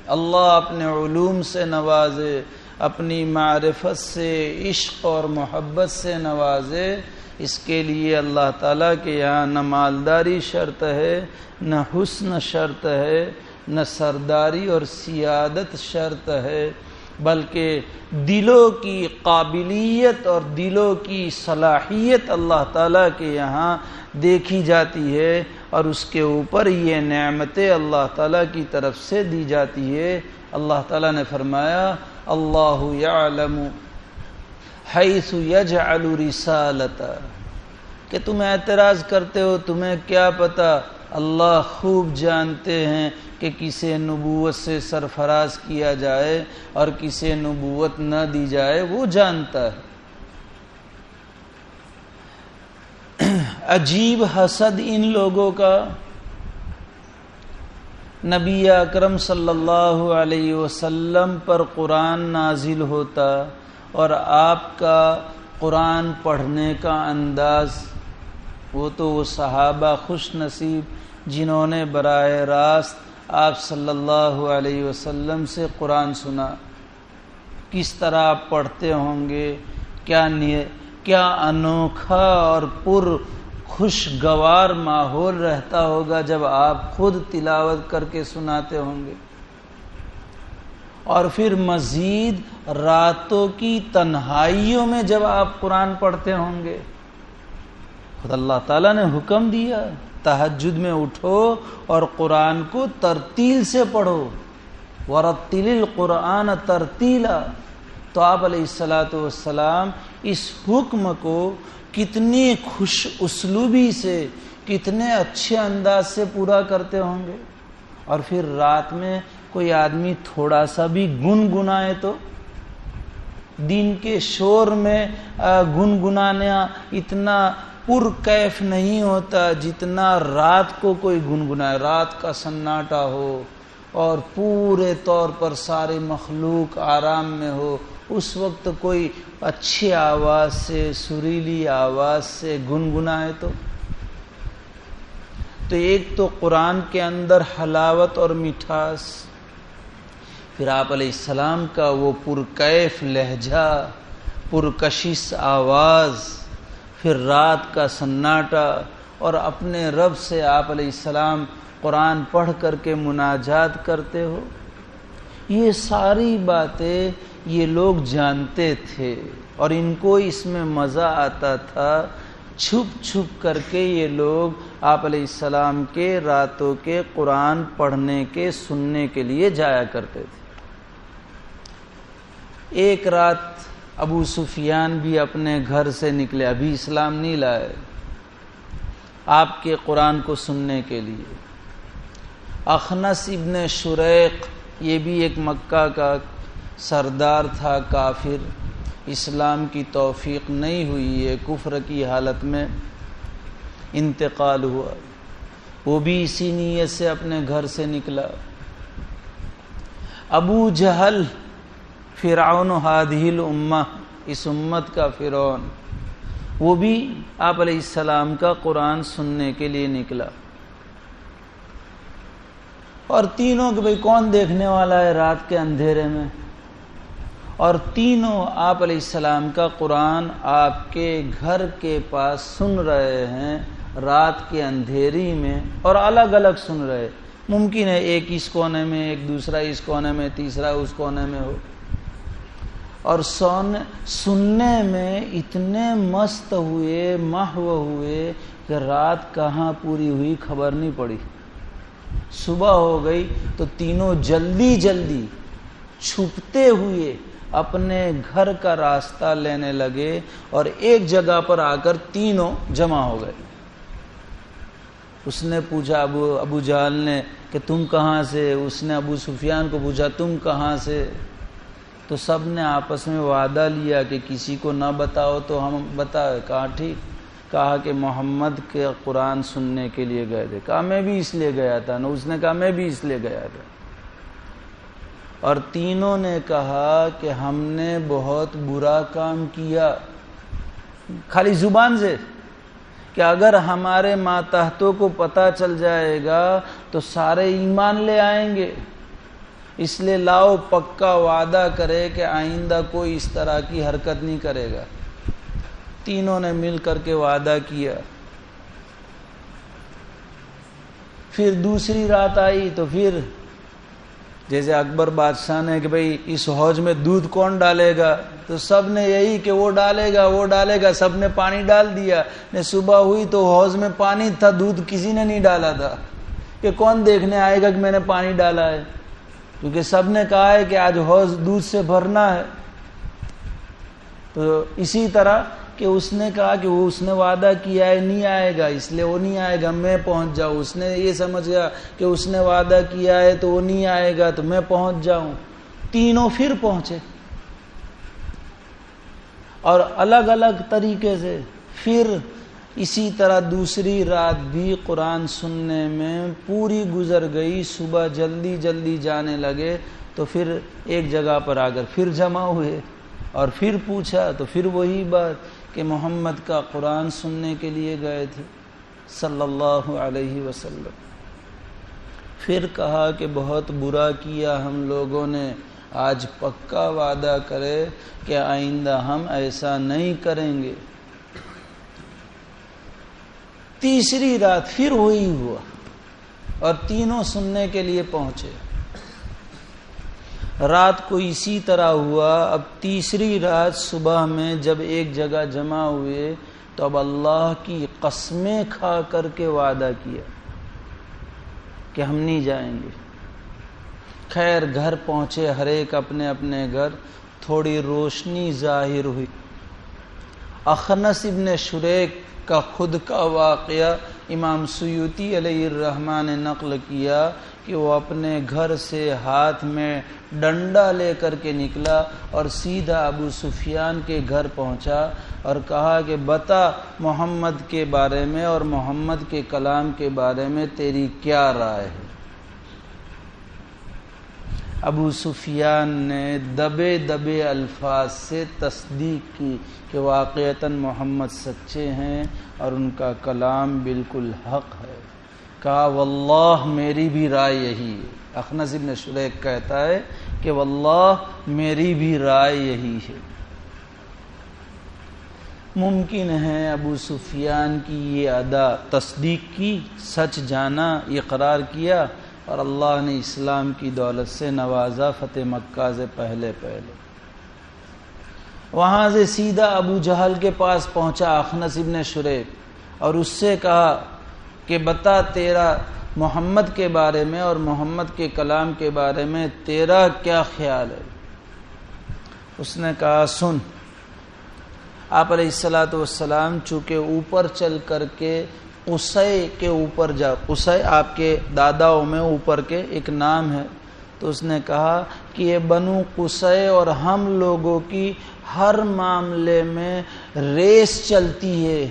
اللہ اپنے علوم سے نوازے، اپنی معرفت سے، عشق اور محبت سے نوازے، اس کے لیے اللہ تعالیٰ کے یہاں نہ مالداری شرط ہے، نہ حسن شرط ہے، نہ سرداری اور سیادت شرط ہے، بلکہ دلوں کی قابلیت اور دلوں کی صلاحیت اللہ تعالیٰ کے یہاں دیکھی جاتی ہے، اور اس کے اوپر یہ نعمتیں اللہ تعالیٰ کی طرف سے دی جاتی ہے۔ اللہ تعالیٰ نے فرمایا اللہ یعلم حیث یجعل رسالتہ، کہ تم اعتراض کرتے ہو تمہیں کیا پتہ، اللہ خوب جانتے ہیں کہ کسے نبوت سے سرفراز کیا جائے اور کسے نبوت نہ دی جائے، وہ جانتا ہے۔ عجیب حسد ان لوگوں کا، نبی اکرم صلی اللہ علیہ وسلم پر قرآن نازل ہوتا اور آپ کا قرآن پڑھنے کا انداز، وہ تو وہ صحابہ خوش نصیب جنہوں نے براہ راست آپ صلی اللہ علیہ وسلم سے قرآن سنا، کس طرح آپ پڑھتے ہوں گے، کیا انوکھا اور پر خوشگوار ماحول رہتا ہوگا جب آپ خود تلاوت کر کے سناتے ہوں گے، اور پھر مزید راتوں کی تنہائیوں میں جب آپ قرآن پڑھتے ہوں گے۔ خود اللہ تعالیٰ نے حکم دیا تہجد میں اٹھو اور قرآن کو ترتیل سے پڑھو، وَرَتِّلِ الْقُرْآنَ تَرْتِيلًا، تو آپ علیہ الصلاۃ والسلام اس حکم کو کتنی خوش اسلوبی سے، کتنے اچھے انداز سے پورا کرتے ہوں گے۔ اور پھر رات میں کوئی آدمی تھوڑا سا بھی گنگنائے تو، دن کے شور میں گنگنانا اتنا پر کیف نہیں ہوتا جتنا رات کو کوئی گنگنائے، رات کا سناٹا ہو اور پورے طور پر سارے مخلوق آرام میں ہو، اس وقت کوئی اچھی آواز سے، سریلی آواز سے گنگنائے تو ایک تو قرآن کے اندر حلاوت اور مٹھاس، پھر آپ علیہ السلام کا وہ پرکیف لہجہ، پرکشش آواز، پھر رات کا سناٹا، اور اپنے رب سے آپ علیہ السلام قرآن پڑھ کر کے مناجات کرتے ہو۔ یہ ساری باتیں یہ لوگ جانتے تھے اور ان کو اس میں مزہ آتا تھا، چھپ چھپ کر کے یہ لوگ آپ علیہ السلام کے راتوں کے قرآن پڑھنے کے سننے کے لیے جایا کرتے تھے۔ ایک رات ابو سفیان بھی اپنے گھر سے نکلے، ابھی اسلام نہیں لائے، آپ کے قرآن کو سننے کے لیے۔ اخنس ابن شریق، یہ بھی ایک مکہ کا سردار تھا، کافر، اسلام کی توفیق نہیں ہوئی ہے، کفر کی حالت میں انتقال ہوا، وہ بھی اسی نیت سے اپنے گھر سے نکلا۔ ابو جہل، فرعون ہذہ الامہ، اس امت کا فرعون، وہ بھی آپ علیہ السلام کا قرآن سننے کے لیے نکلا، اور تینوں کہ بھئی کون دیکھنے والا ہے رات کے اندھیرے میں، اور تینوں آپ علیہ السلام کا قرآن آپ کے گھر کے پاس سن رہے ہیں رات کے اندھیری میں، اور الگ الگ سن رہے، ممکن ہے ایک اس کونے میں، ایک دوسرا اس کونے میں، تیسرا اس کونے میں ہو، اور سننے میں اتنے مست ہوئے، محو ہوئے کہ رات کہاں پوری ہوئی خبر نہیں پڑی۔ صبح ہو گئی تو تینوں جلدی جلدی چھپتے ہوئے اپنے گھر کا راستہ لینے لگے، اور ایک جگہ پر آ کر تینوں جمع ہو گئے۔ اس نے پوچھا ابو جہل نے کہ تم کہاں سے، اس نے ابو سفیان کو پوچھا تم کہاں سے، تو سب نے آپس میں وعدہ لیا کہ کسی کو نہ بتاؤ تو ہم بتائے، کہا ٹھیک، کہا کہ محمد کے قرآن سننے کے لیے گئے تھے، کہا میں بھی اس لیے گیا تھا، نہ اس نے کہا میں بھی اس لیے گیا تھا، اور تینوں نے کہا کہ ہم نے بہت برا کام کیا، خالی زبان سے، کہ اگر ہمارے ماتحتوں کو پتہ چل جائے گا تو سارے ایمان لے آئیں گے، اس لیے لاؤ پکا وعدہ کرے کہ آئندہ کوئی اس طرح کی حرکت نہیں کرے گا۔ تینوں نے مل کر کے وعدہ کیا۔ پھر دوسری رات آئی تو پھر جیسے اکبر بادشاہ نے کہ بھئی اس حوض میں دودھ کون ڈالے گا، تو سب نے یہی کہ وہ ڈالے گا، سب نے پانی ڈال دیا۔ صبح ہوئی تو حوض میں پانی تھا، دودھ کسی نے نہیں ڈالا تھا، کہ کون دیکھنے آئے گا کہ میں نے پانی ڈالا ہے، کیونکہ سب نے کہا ہے کہ آج حوض دودھ سے بھرنا ہے۔ تو اسی طرح کہ اس نے کہا کہ اس نے وعدہ کیا ہے نہیں آئے گا، اس لیے وہ نہیں آئے گا، میں پہنچ جاؤں۔ اس نے یہ سمجھ گیا کہ اس نے وعدہ کیا ہے تو وہ نہیں آئے گا تو میں پہنچ جاؤں۔ تینوں پھر پہنچے اور الگ الگ طریقے سے۔ پھر اسی طرح دوسری رات بھی قرآن سننے میں پوری گزر گئی۔ صبح جلدی جلدی جانے لگے تو پھر ایک جگہ پر آ کر پھر جمع ہوئے اور پھر پوچھا تو پھر وہی بات کہ محمد کا قرآن سننے کے لیے گئے تھے صلی اللہ علیہ وسلم۔ پھر کہا کہ بہت برا کیا ہم لوگوں نے، آج پکا وعدہ کرے کہ آئندہ ہم ایسا نہیں کریں گے۔ تیسری رات پھر وہی ہوا اور تینوں سننے کے لیے پہنچے۔ رات کو اسی طرح ہوا۔ اب تیسری رات صبح میں جب ایک جگہ جمع ہوئے تو اب اللہ کی قسمیں کھا کر کے وعدہ کیا کہ ہم نہیں جائیں گے۔ خیر گھر پہنچے، ہر ایک اپنے اپنے گھر، تھوڑی روشنی ظاہر ہوئی۔ اخنس ابن شریک کا خود کا واقعہ امام سیوطی علیہ الرحمہ نے نقل کیا کہ وہ اپنے گھر سے ہاتھ میں ڈنڈا لے کر کے نکلا اور سیدھا ابو سفیان کے گھر پہنچا اور کہا کہ بتا محمد کے بارے میں اور محمد کے کلام کے بارے میں تیری کیا رائے ہے۔ ابو سفیان نے دبے دبے الفاظ سے تصدیق کی کہ واقعتاً محمد سچے ہیں اور ان کا کلام بالکل حق ہے۔ کہا واللہ میری بھی رائے یہی ہے۔ اخنس بن شریک کہتا ہے کہ واللہ میری بھی رائے یہی ہے۔ ممکن ہے ابو سفیان کی یہ ادا تصدیق کی، سچ جانا، اقرار کیا اور اللہ نے اسلام کی دولت سے نوازا فتح مکہ سے پہلے۔ وہاں سے سیدھا ابو جہل کے پاس پہنچا اخنس بن شریک اور اس سے کہا کہ بتا تیرا محمد کے بارے میں اور محمد کے کلام کے بارے میں تیرا کیا خیال ہے۔ اس نے کہا سن، آپ علیہ الصلوۃ والسلام چونکہ اوپر چل کر کے قصے کے اوپر جا، قصے آپ کے داداؤں میں اوپر کے ایک نام ہے، تو اس نے کہا کہ یہ بنو قصے اور ہم لوگوں کی ہر معاملے میں ریس چلتی ہے۔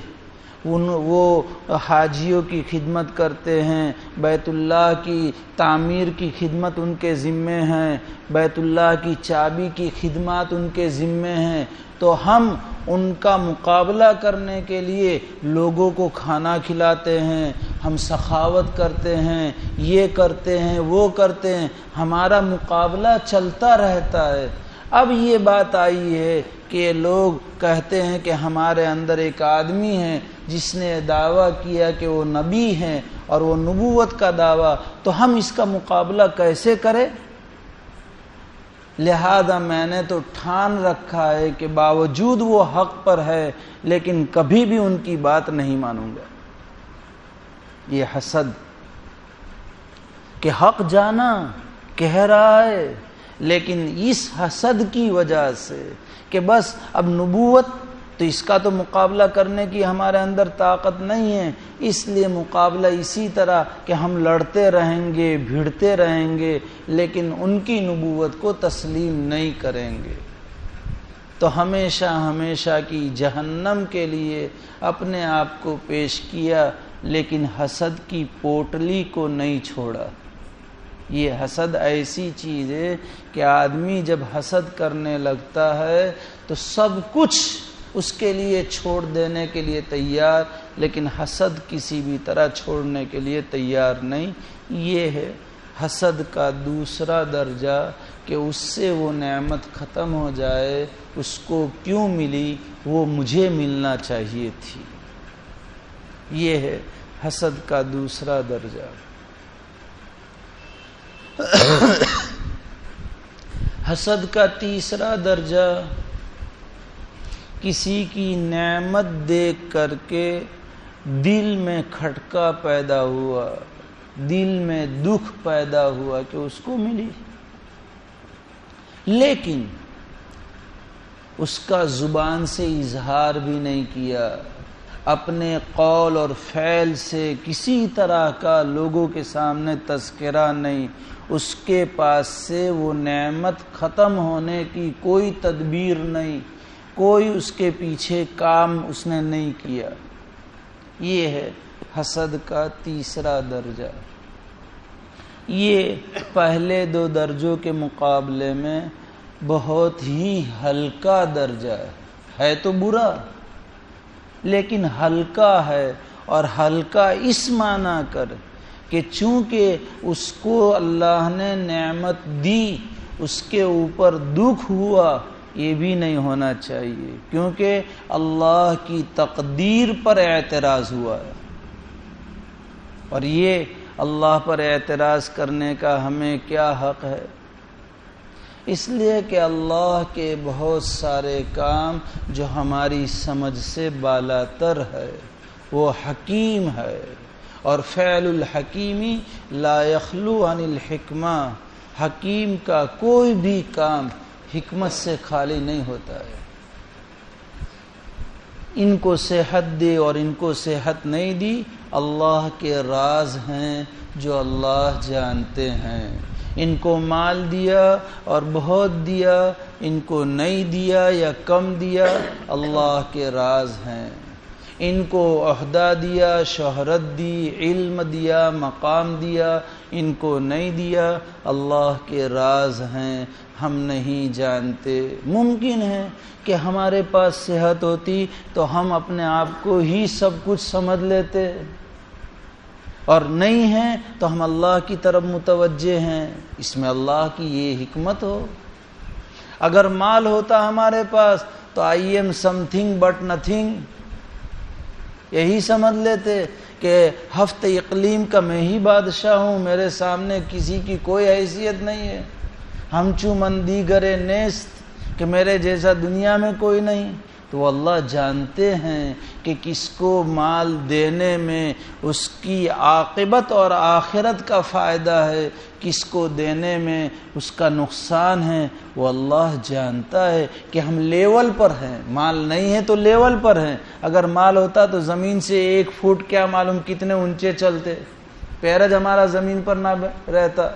وہ حاجیوں کی خدمت کرتے ہیں، بیت اللہ کی تعمیر کی خدمت ان کے ذمے ہیں، بیت اللہ کی چابی کی خدمات ان کے ذمے ہیں، تو ہم ان کا مقابلہ کرنے کے لیے لوگوں کو کھانا کھلاتے ہیں، ہم سخاوت کرتے ہیں، یہ کرتے ہیں وہ کرتے ہیں، ہمارا مقابلہ چلتا رہتا ہے۔ اب یہ بات آئی ہے کہ لوگ کہتے ہیں کہ ہمارے اندر ایک آدمی ہے جس نے دعویٰ کیا کہ وہ نبی ہیں اور وہ نبوت کا دعویٰ، تو ہم اس کا مقابلہ کیسے کریں؟ لہذا میں نے تو ٹھان رکھا ہے کہ باوجود وہ حق پر ہے لیکن کبھی بھی ان کی بات نہیں مانوں گا۔ یہ حسد کہ حق جانا کہہ رہا ہے لیکن اس حسد کی وجہ سے کہ بس اب نبوت تو اس کا تو مقابلہ کرنے کی ہمارے اندر طاقت نہیں ہے، اس لیے مقابلہ اسی طرح کہ ہم لڑتے رہیں گے، بھیڑتے رہیں گے لیکن ان کی نبوت کو تسلیم نہیں کریں گے، تو ہمیشہ ہمیشہ کی جہنم کے لیے اپنے آپ کو پیش کیا لیکن حسد کی پوٹلی کو نہیں چھوڑا۔ یہ حسد ایسی چیز ہے کہ آدمی جب حسد کرنے لگتا ہے تو سب کچھ اس کے لیے چھوڑ دینے کے لیے تیار، لیکن حسد کسی بھی طرح چھوڑنے کے لیے تیار نہیں۔ یہ ہے حسد کا دوسرا درجہ کہ اس سے وہ نعمت ختم ہو جائے، اس کو کیوں ملی، وہ مجھے ملنا چاہیے تھی۔ یہ ہے حسد کا دوسرا درجہ۔ حسد کا تیسرا درجہ، کسی کی نعمت دیکھ کر کے دل میں کھٹکا پیدا ہوا، دل میں دکھ پیدا ہوا کہ اس کو ملی، لیکن اس کا زبان سے اظہار بھی نہیں کیا، اپنے قول اور فعل سے کسی طرح کا لوگوں کے سامنے تذکرہ نہیں، اس کے پاس سے وہ نعمت ختم ہونے کی کوئی تدبیر نہیں، کوئی اس کے پیچھے کام اس نے نہیں کیا۔ یہ ہے حسد کا تیسرا درجہ۔ یہ پہلے دو درجوں کے مقابلے میں بہت ہی ہلکا درجہ ہے تو برا، لیکن ہلکا ہے، اور ہلکا اس معنی کر کہ چونکہ اس کو اللہ نے نعمت دی، اس کے اوپر دکھ ہوا، یہ بھی نہیں ہونا چاہیے، کیونکہ اللہ کی تقدیر پر اعتراض ہوا ہے، اور یہ اللہ پر اعتراض کرنے کا ہمیں کیا حق ہے؟ اس لیے کہ اللہ کے بہت سارے کام جو ہماری سمجھ سے بالاتر ہے، وہ حکیم ہے، اور فعل الحکیمی لا یخلو عن الحکمہ، حکیم کا کوئی بھی کام حکمت سے خالی نہیں ہوتا ہے۔ ان کو صحت دی اور ان کو صحت نہیں دی، اللہ کے راز ہیں جو اللہ جانتے ہیں۔ ان کو مال دیا اور بہت دیا، ان کو نہیں دیا یا کم دیا، اللہ کے راز ہیں۔ ان کو عہدہ دیا، شہرت دی، علم دیا، مقام دیا، ان کو نہیں دیا، اللہ کے راز ہیں، ہم نہیں جانتے۔ ممکن ہے کہ ہمارے پاس صحت ہوتی تو ہم اپنے آپ کو ہی سب کچھ سمجھ لیتے، اور نہیں ہیں تو ہم اللہ کی طرف متوجہ ہیں، اس میں اللہ کی یہ حکمت ہو۔ اگر مال ہوتا ہمارے پاس تو I am some thing but nothing, یہی سمجھ لیتے کہ ہفت اقلیم کا میں ہی بادشاہ ہوں، میرے سامنے کسی کی کوئی حیثیت نہیں ہے، ہم چو من دیگر نیست، کہ میرے جیسا دنیا میں کوئی نہیں۔ تو اللہ جانتے ہیں کہ کس کو مال دینے میں اس کی عاقبت اور آخرت کا فائدہ ہے، کس کو دینے میں اس کا نقصان ہے، وہ اللہ جانتا ہے کہ ہم لیول پر ہیں، مال نہیں ہے تو لیول پر ہیں۔ اگر مال ہوتا تو زمین سے 1 فٹ کیا معلوم کتنے اونچے چلتے، پیرج ہمارا زمین پر نہ رہتا۔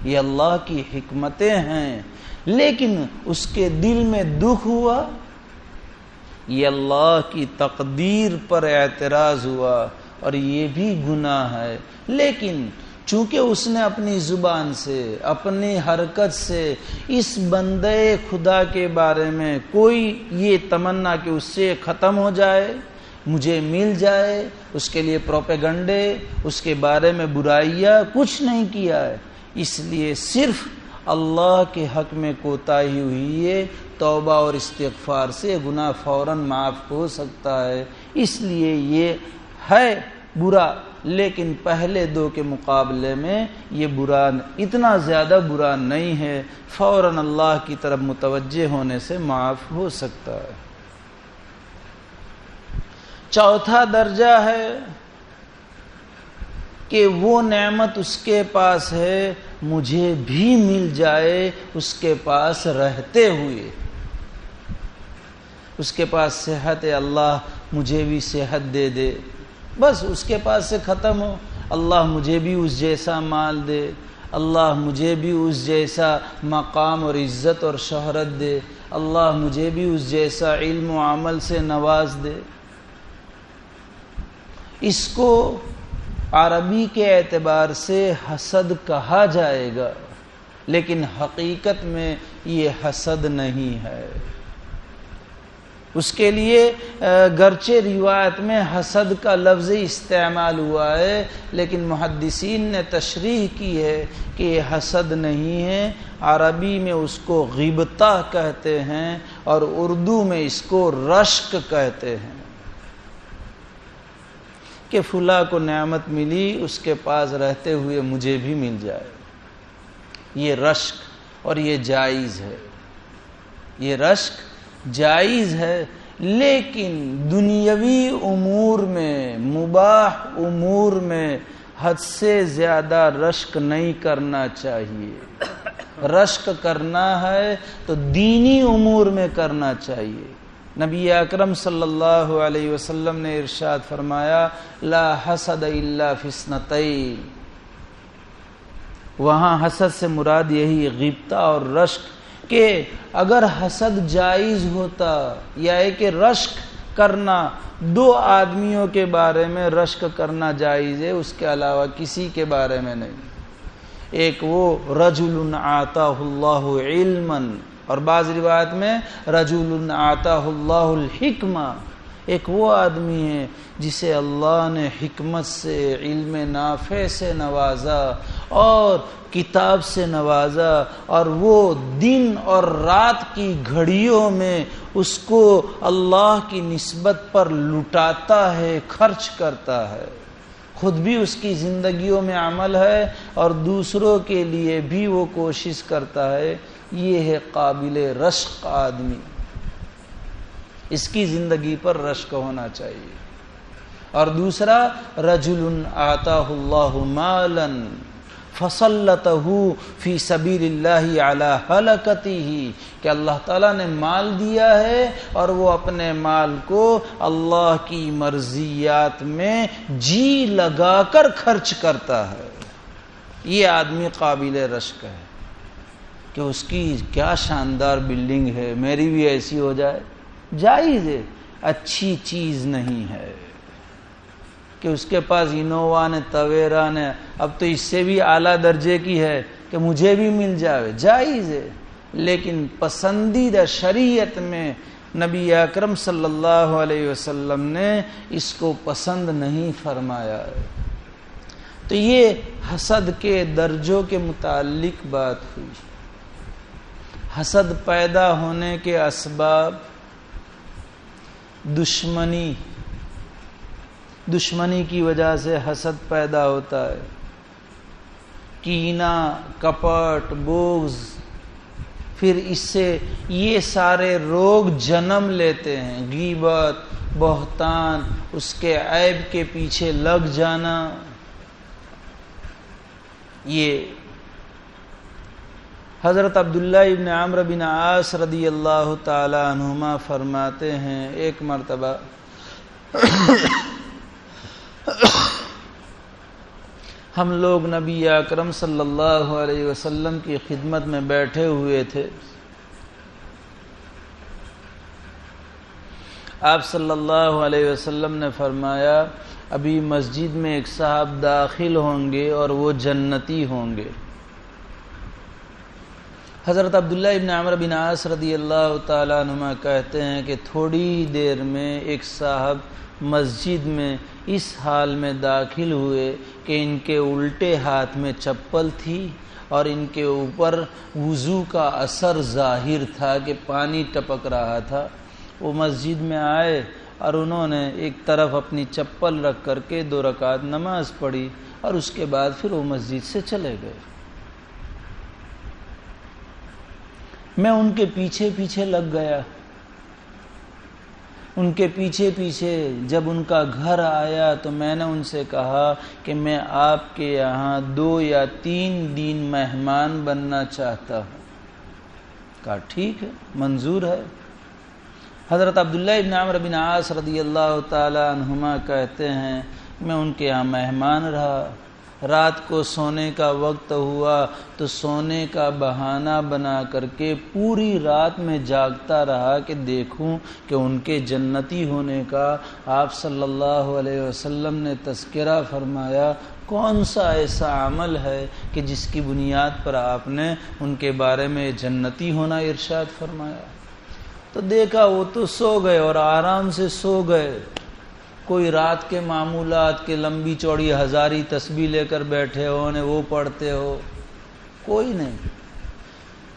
یہ اللہ کی حکمتیں ہیں، لیکن اس کے دل میں دکھ ہوا، یہ اللہ کی تقدیر پر اعتراض ہوا، اور یہ بھی گناہ ہے۔ لیکن چونکہ اس نے اپنی زبان سے، اپنی حرکت سے اس بندے خدا کے بارے میں کوئی یہ تمنا کہ اس سے ختم ہو جائے، مجھے مل جائے، اس کے لیے پروپیگنڈے، اس کے بارے میں برائیاں کچھ نہیں کیا ہے، اس لیے صرف اللہ کے حق میں کوتاہی ہوئی ہے، توبہ اور استغفار سے گناہ فوراً معاف ہو سکتا ہے، اس لیے یہ ہے برا، لیکن پہلے دو کے مقابلے میں یہ برا اتنا زیادہ برا نہیں ہے، فوراً اللہ کی طرف متوجہ ہونے سے معاف ہو سکتا ہے۔ چوتھا درجہ ہے کہ وہ نعمت اس کے پاس ہے، مجھے بھی مل جائے اس کے پاس رہتے ہوئے۔ اس کے پاس صحت ہے، اللہ مجھے بھی صحت دے دے، بس اس کے پاس سے ختم ہو۔ اللہ مجھے بھی اس جیسا مال دے، اللہ مجھے بھی اس جیسا مقام اور عزت اور شہرت دے، اللہ مجھے بھی اس جیسا علم و عمل سے نواز دے۔ اس کو عربی کے اعتبار سے حسد کہا جائے گا، لیکن حقیقت میں یہ حسد نہیں ہے، اس کے لیے گرچہ روایت میں حسد کا لفظ استعمال ہوا ہے، لیکن محدثین نے تشریح کی ہے کہ یہ حسد نہیں ہے، عربی میں اس کو غیبتہ کہتے ہیں اور اردو میں اس کو رشک کہتے ہیں، کہ فلاں کو نعمت ملی، اس کے پاس رہتے ہوئے مجھے بھی مل جائے۔ یہ رشک، اور یہ جائز ہے، یہ رشک جائز ہے، لیکن دنیاوی امور میں، مباح امور میں حد سے زیادہ رشک نہیں کرنا چاہیے۔ رشک کرنا ہے تو دینی امور میں کرنا چاہیے۔ نبی اکرم صلی اللہ علیہ وسلم نے ارشاد فرمایا لا حسد الا فی اثنتین، وہاں حسد سے مراد یہی غیبتہ اور رشک، کہ اگر حسد جائز ہوتا یا کہ رشک کرنا، دو آدمیوں کے بارے میں رشک کرنا جائز ہے، اس کے علاوہ کسی کے بارے میں نہیں۔ ایک وہ رجل آتاہ اللہ علما، اور بعض روایت میں رجل آتاہ اللہ الحکمہ، ایک وہ آدمی ہے جسے اللہ نے حکمت سے، علم نافع سے نوازا اور کتاب سے نوازا، اور وہ دن اور رات کی گھڑیوں میں اس کو اللہ کی نسبت پر لٹاتا ہے، خرچ کرتا ہے، خود بھی اس کی زندگیوں میں عمل ہے اور دوسروں کے لیے بھی وہ کوشش کرتا ہے، یہ ہے قابل رشک آدمی، اس کی زندگی پر رشک ہونا چاہیے۔ اور دوسرا رجل آتاہ اللہ مالا فسلطہ فی سبیل اللہ علی ہلکتہ، کہ اللہ تعالیٰ نے مال دیا ہے اور وہ اپنے مال کو اللہ کی مرضیات میں جی لگا کر خرچ کرتا ہے، یہ آدمی قابل رشک ہے، کہ اس کی کیا شاندار بلڈنگ ہے، میری بھی ایسی ہو جائے، جائز ہے، اچھی چیز نہیں ہے، کہ اس کے پاس انووا نے، تویرا نے، اب تو اس سے بھی اعلیٰ درجے کی ہے کہ مجھے بھی مل جائے، جائز ہے، لیکن پسندیدہ شریعت میں نبی اکرم صلی اللہ علیہ وسلم نے اس کو پسند نہیں فرمایا ہے۔ تو یہ حسد کے درجوں کے متعلق بات ہوئی۔ حسد پیدا ہونے کے اسباب، دشمنی کی وجہ سے حسد پیدا ہوتا ہے، کینہ، کپٹ، بغض، پھر اس سے یہ سارے روگ جنم لیتے ہیں، غیبت، بہتان، اس کے عیب کے پیچھے لگ جانا۔ یہ حضرت عبداللہ ابن عمرو بن عاص رضی اللہ تعالی عنہما فرماتے ہیں، ایک مرتبہ ہم لوگ نبی اکرم صلی اللہ علیہ وسلم کی خدمت میں بیٹھے ہوئے تھے، آپ صلی اللہ علیہ وسلم نے فرمایا ابھی مسجد میں ایک صاحب داخل ہوں گے اور وہ جنتی ہوں گے۔ حضرت عبداللہ ابن عمرو بن عاص رضی اللہ تعالیٰ عنہما کہتے ہیں کہ تھوڑی دیر میں ایک صاحب مسجد میں اس حال میں داخل ہوئے کہ ان کے الٹے ہاتھ میں چپل تھی اور ان کے اوپر وضو کا اثر ظاہر تھا کہ پانی ٹپک رہا تھا۔ وہ مسجد میں آئے اور انہوں نے ایک طرف اپنی چپل رکھ کر کے 2 رکعت نماز پڑھی اور اس کے بعد پھر وہ مسجد سے چلے گئے۔ میں ان کے پیچھے پیچھے لگ گیا، ان کے پیچھے پیچھے جب ان کا گھر آیا تو میں نے ان سے کہا کہ میں آپ کے یہاں 2 یا 3 دن مہمان بننا چاہتا ہوں۔ کہا ٹھیک ہے، منظور ہے۔ حضرت عبداللہ ابن عمرو بن عاص رضی اللہ تعالی عنہما کہتے ہیں میں ان کے یہاں مہمان رہا، رات کو سونے کا وقت ہوا تو سونے کا بہانہ بنا کر کے پوری رات میں جاگتا رہا کہ دیکھوں کہ ان کے جنتی ہونے کا آپ صلی اللہ علیہ وسلم نے تذکرہ فرمایا، کون سا ایسا عمل ہے کہ جس کی بنیاد پر آپ نے ان کے بارے میں جنتی ہونا ارشاد فرمایا۔ تو دیکھا وہ تو سو گئے اور آرام سے سو گئے. کوئی رات کے معمولات کے لمبی چوڑی ہزاری تسبیح لے کر بیٹھے ہو نے وہ پڑھتے ہو، کوئی نہیں.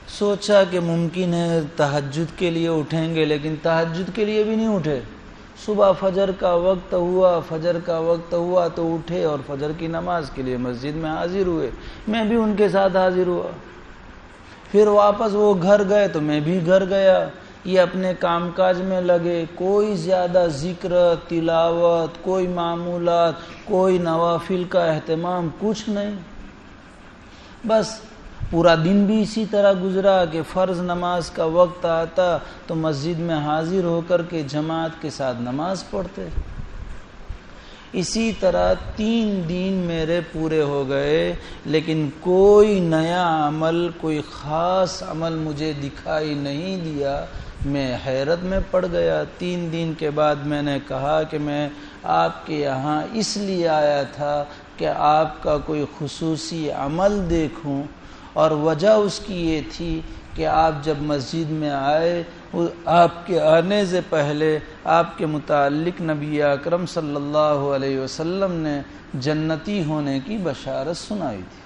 سوچا کہ ممکن ہے تہجد کے لیے اٹھیں گے، لیکن تہجد کے لیے بھی نہیں اٹھے. صبح فجر کا وقت ہوا تو اٹھے اور فجر کی نماز کے لیے مسجد میں حاضر ہوئے. میں بھی ان کے ساتھ حاضر ہوا. پھر واپس وہ گھر گئے تو میں بھی گھر گیا. یہ اپنے کام کاج میں لگے، کوئی زیادہ ذکر تلاوت، کوئی معمولات، کوئی نوافل کا اہتمام، کچھ نہیں. بس پورا دن بھی اسی طرح گزرا کہ فرض نماز کا وقت آتا تو مسجد میں حاضر ہو کر کے جماعت کے ساتھ نماز پڑھتے. اسی طرح 3 دن میرے پورے ہو گئے، لیکن کوئی نیا عمل، کوئی خاص عمل مجھے دکھائی نہیں دیا. میں حیرت میں پڑ گیا. 3 دن کے بعد میں نے کہا کہ میں آپ کے یہاں اس لیے آیا تھا کہ آپ کا کوئی خصوصی عمل دیکھوں، اور وجہ اس کی یہ تھی کہ آپ جب مسجد میں آئے، آپ کے آنے سے پہلے آپ کے متعلق نبی اکرم صلی اللہ علیہ وسلم نے جنتی ہونے کی بشارت سنائی تھی.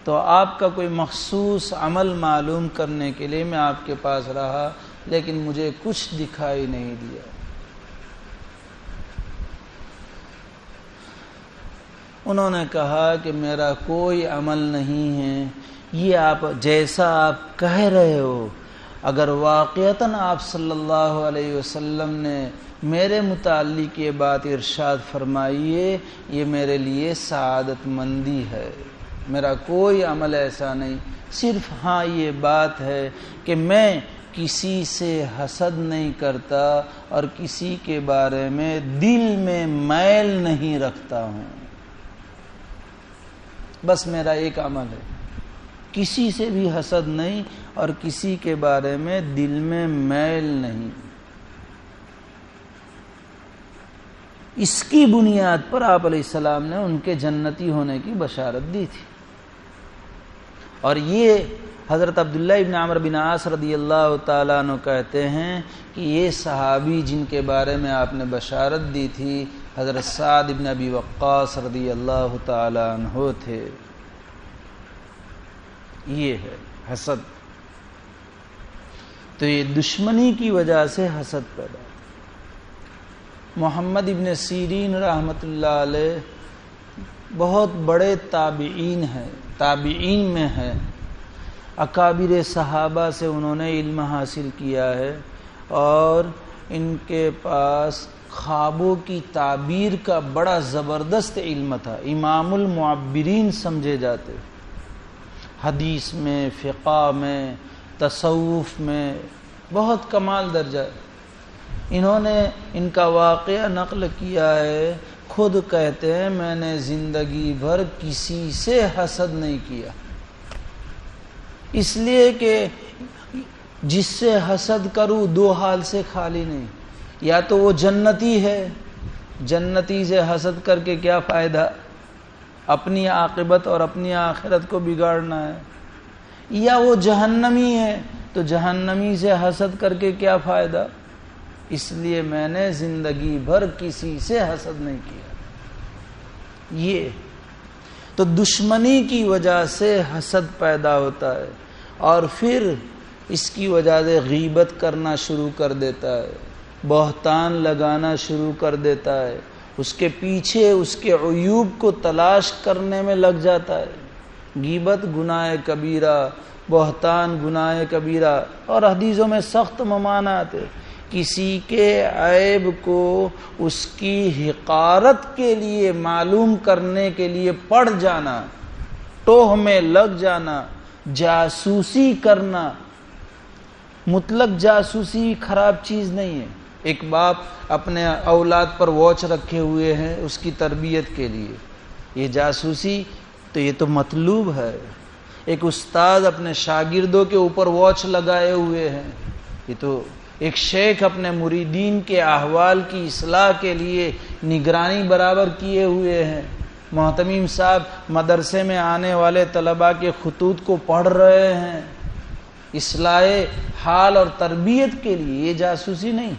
تو آپ کا کوئی مخصوص عمل معلوم کرنے کے لیے میں آپ کے پاس رہا، لیکن مجھے کچھ دکھائی نہیں دیا. انہوں نے کہا کہ میرا کوئی عمل نہیں ہے. یہ آپ جیسا آپ کہہ رہے ہو، اگر واقعتاً آپ صلی اللہ علیہ وسلم نے میرے متعلق یہ بات ارشاد فرمائی ہے، یہ میرے لیے سعادت مندی ہے. میرا کوئی عمل ایسا نہیں، صرف ہاں یہ بات ہے کہ میں کسی سے حسد نہیں کرتا اور کسی کے بارے میں دل میں میل نہیں رکھتا ہوں. بس میرا ایک عمل ہے، کسی سے بھی حسد نہیں اور کسی کے بارے میں دل میں میل نہیں. اس کی بنیاد پر آپ علیہ السلام نے ان کے جنتی ہونے کی بشارت دی تھی. اور یہ حضرت عبداللہ ابن عمرو بن عاص رضی اللہ تعالیٰ عنہ کہتے ہیں کہ یہ صحابی جن کے بارے میں آپ نے بشارت دی تھی حضرت سعد ابن ابی وقاص رضی اللہ تعالیٰ عنہ تھے. یہ ہے حسد. تو یہ دشمنی کی وجہ سے حسد پیدا. محمد ابن سیرین رحمۃ اللہ علیہ بہت بڑے تابعین ہیں، تابعین میں ہیں. اکابر صحابہ سے انہوں نے علم حاصل کیا ہے، اور ان کے پاس خوابوں کی تعبیر کا بڑا زبردست علم تھا. امام المعبرین سمجھے جاتے. حدیث میں، فقہ میں، تصوف میں بہت کمال درجہ ہے. انہوں نے ان کا واقعہ نقل کیا ہے. خود کہتے ہیں میں نے زندگی بھر کسی سے حسد نہیں کیا، اس لیے کہ جس سے حسد کروں 2 حال سے خالی نہیں. یا تو وہ جنتی ہے، جنتی سے حسد کر کے کیا فائدہ، اپنی عاقبت اور اپنی آخرت کو بگاڑنا ہے. یا وہ جہنمی ہے، تو جہنمی سے حسد کر کے کیا فائدہ. اس لیے میں نے زندگی بھر کسی سے حسد نہیں کیا. یہ تو دشمنی کی وجہ سے حسد پیدا ہوتا ہے، اور پھر اس کی وجہ سے غیبت کرنا شروع کر دیتا ہے، بہتان لگانا شروع کر دیتا ہے، اس کے پیچھے اس کے عیوب کو تلاش کرنے میں لگ جاتا ہے. غیبت گناہ کبیرہ، بہتان گناہ کبیرہ، اور حدیثوں میں سخت ممانعت ہے. کسی کے عیب کو اس کی حقارت کے لیے معلوم کرنے کے لیے پڑھ جانا، ٹوہ میں لگ جانا، جاسوسی کرنا. مطلق جاسوسی خراب چیز نہیں ہے. ایک باپ اپنے اولاد پر واچ رکھے ہوئے ہیں اس کی تربیت کے لیے، یہ جاسوسی تو یہ تو مطلوب ہے. ایک استاد اپنے شاگردوں کے اوپر واچ لگائے ہوئے ہیں. یہ تو ایک شیخ اپنے مریدین کے احوال کی اصلاح کے لیے نگرانی برابر کیے ہوئے ہیں. محتمیم صاحب مدرسے میں آنے والے طلباء کے خطوط کو پڑھ رہے ہیں. اصلاح حال اور تربیت کے لیے، یہ جاسوسی نہیں،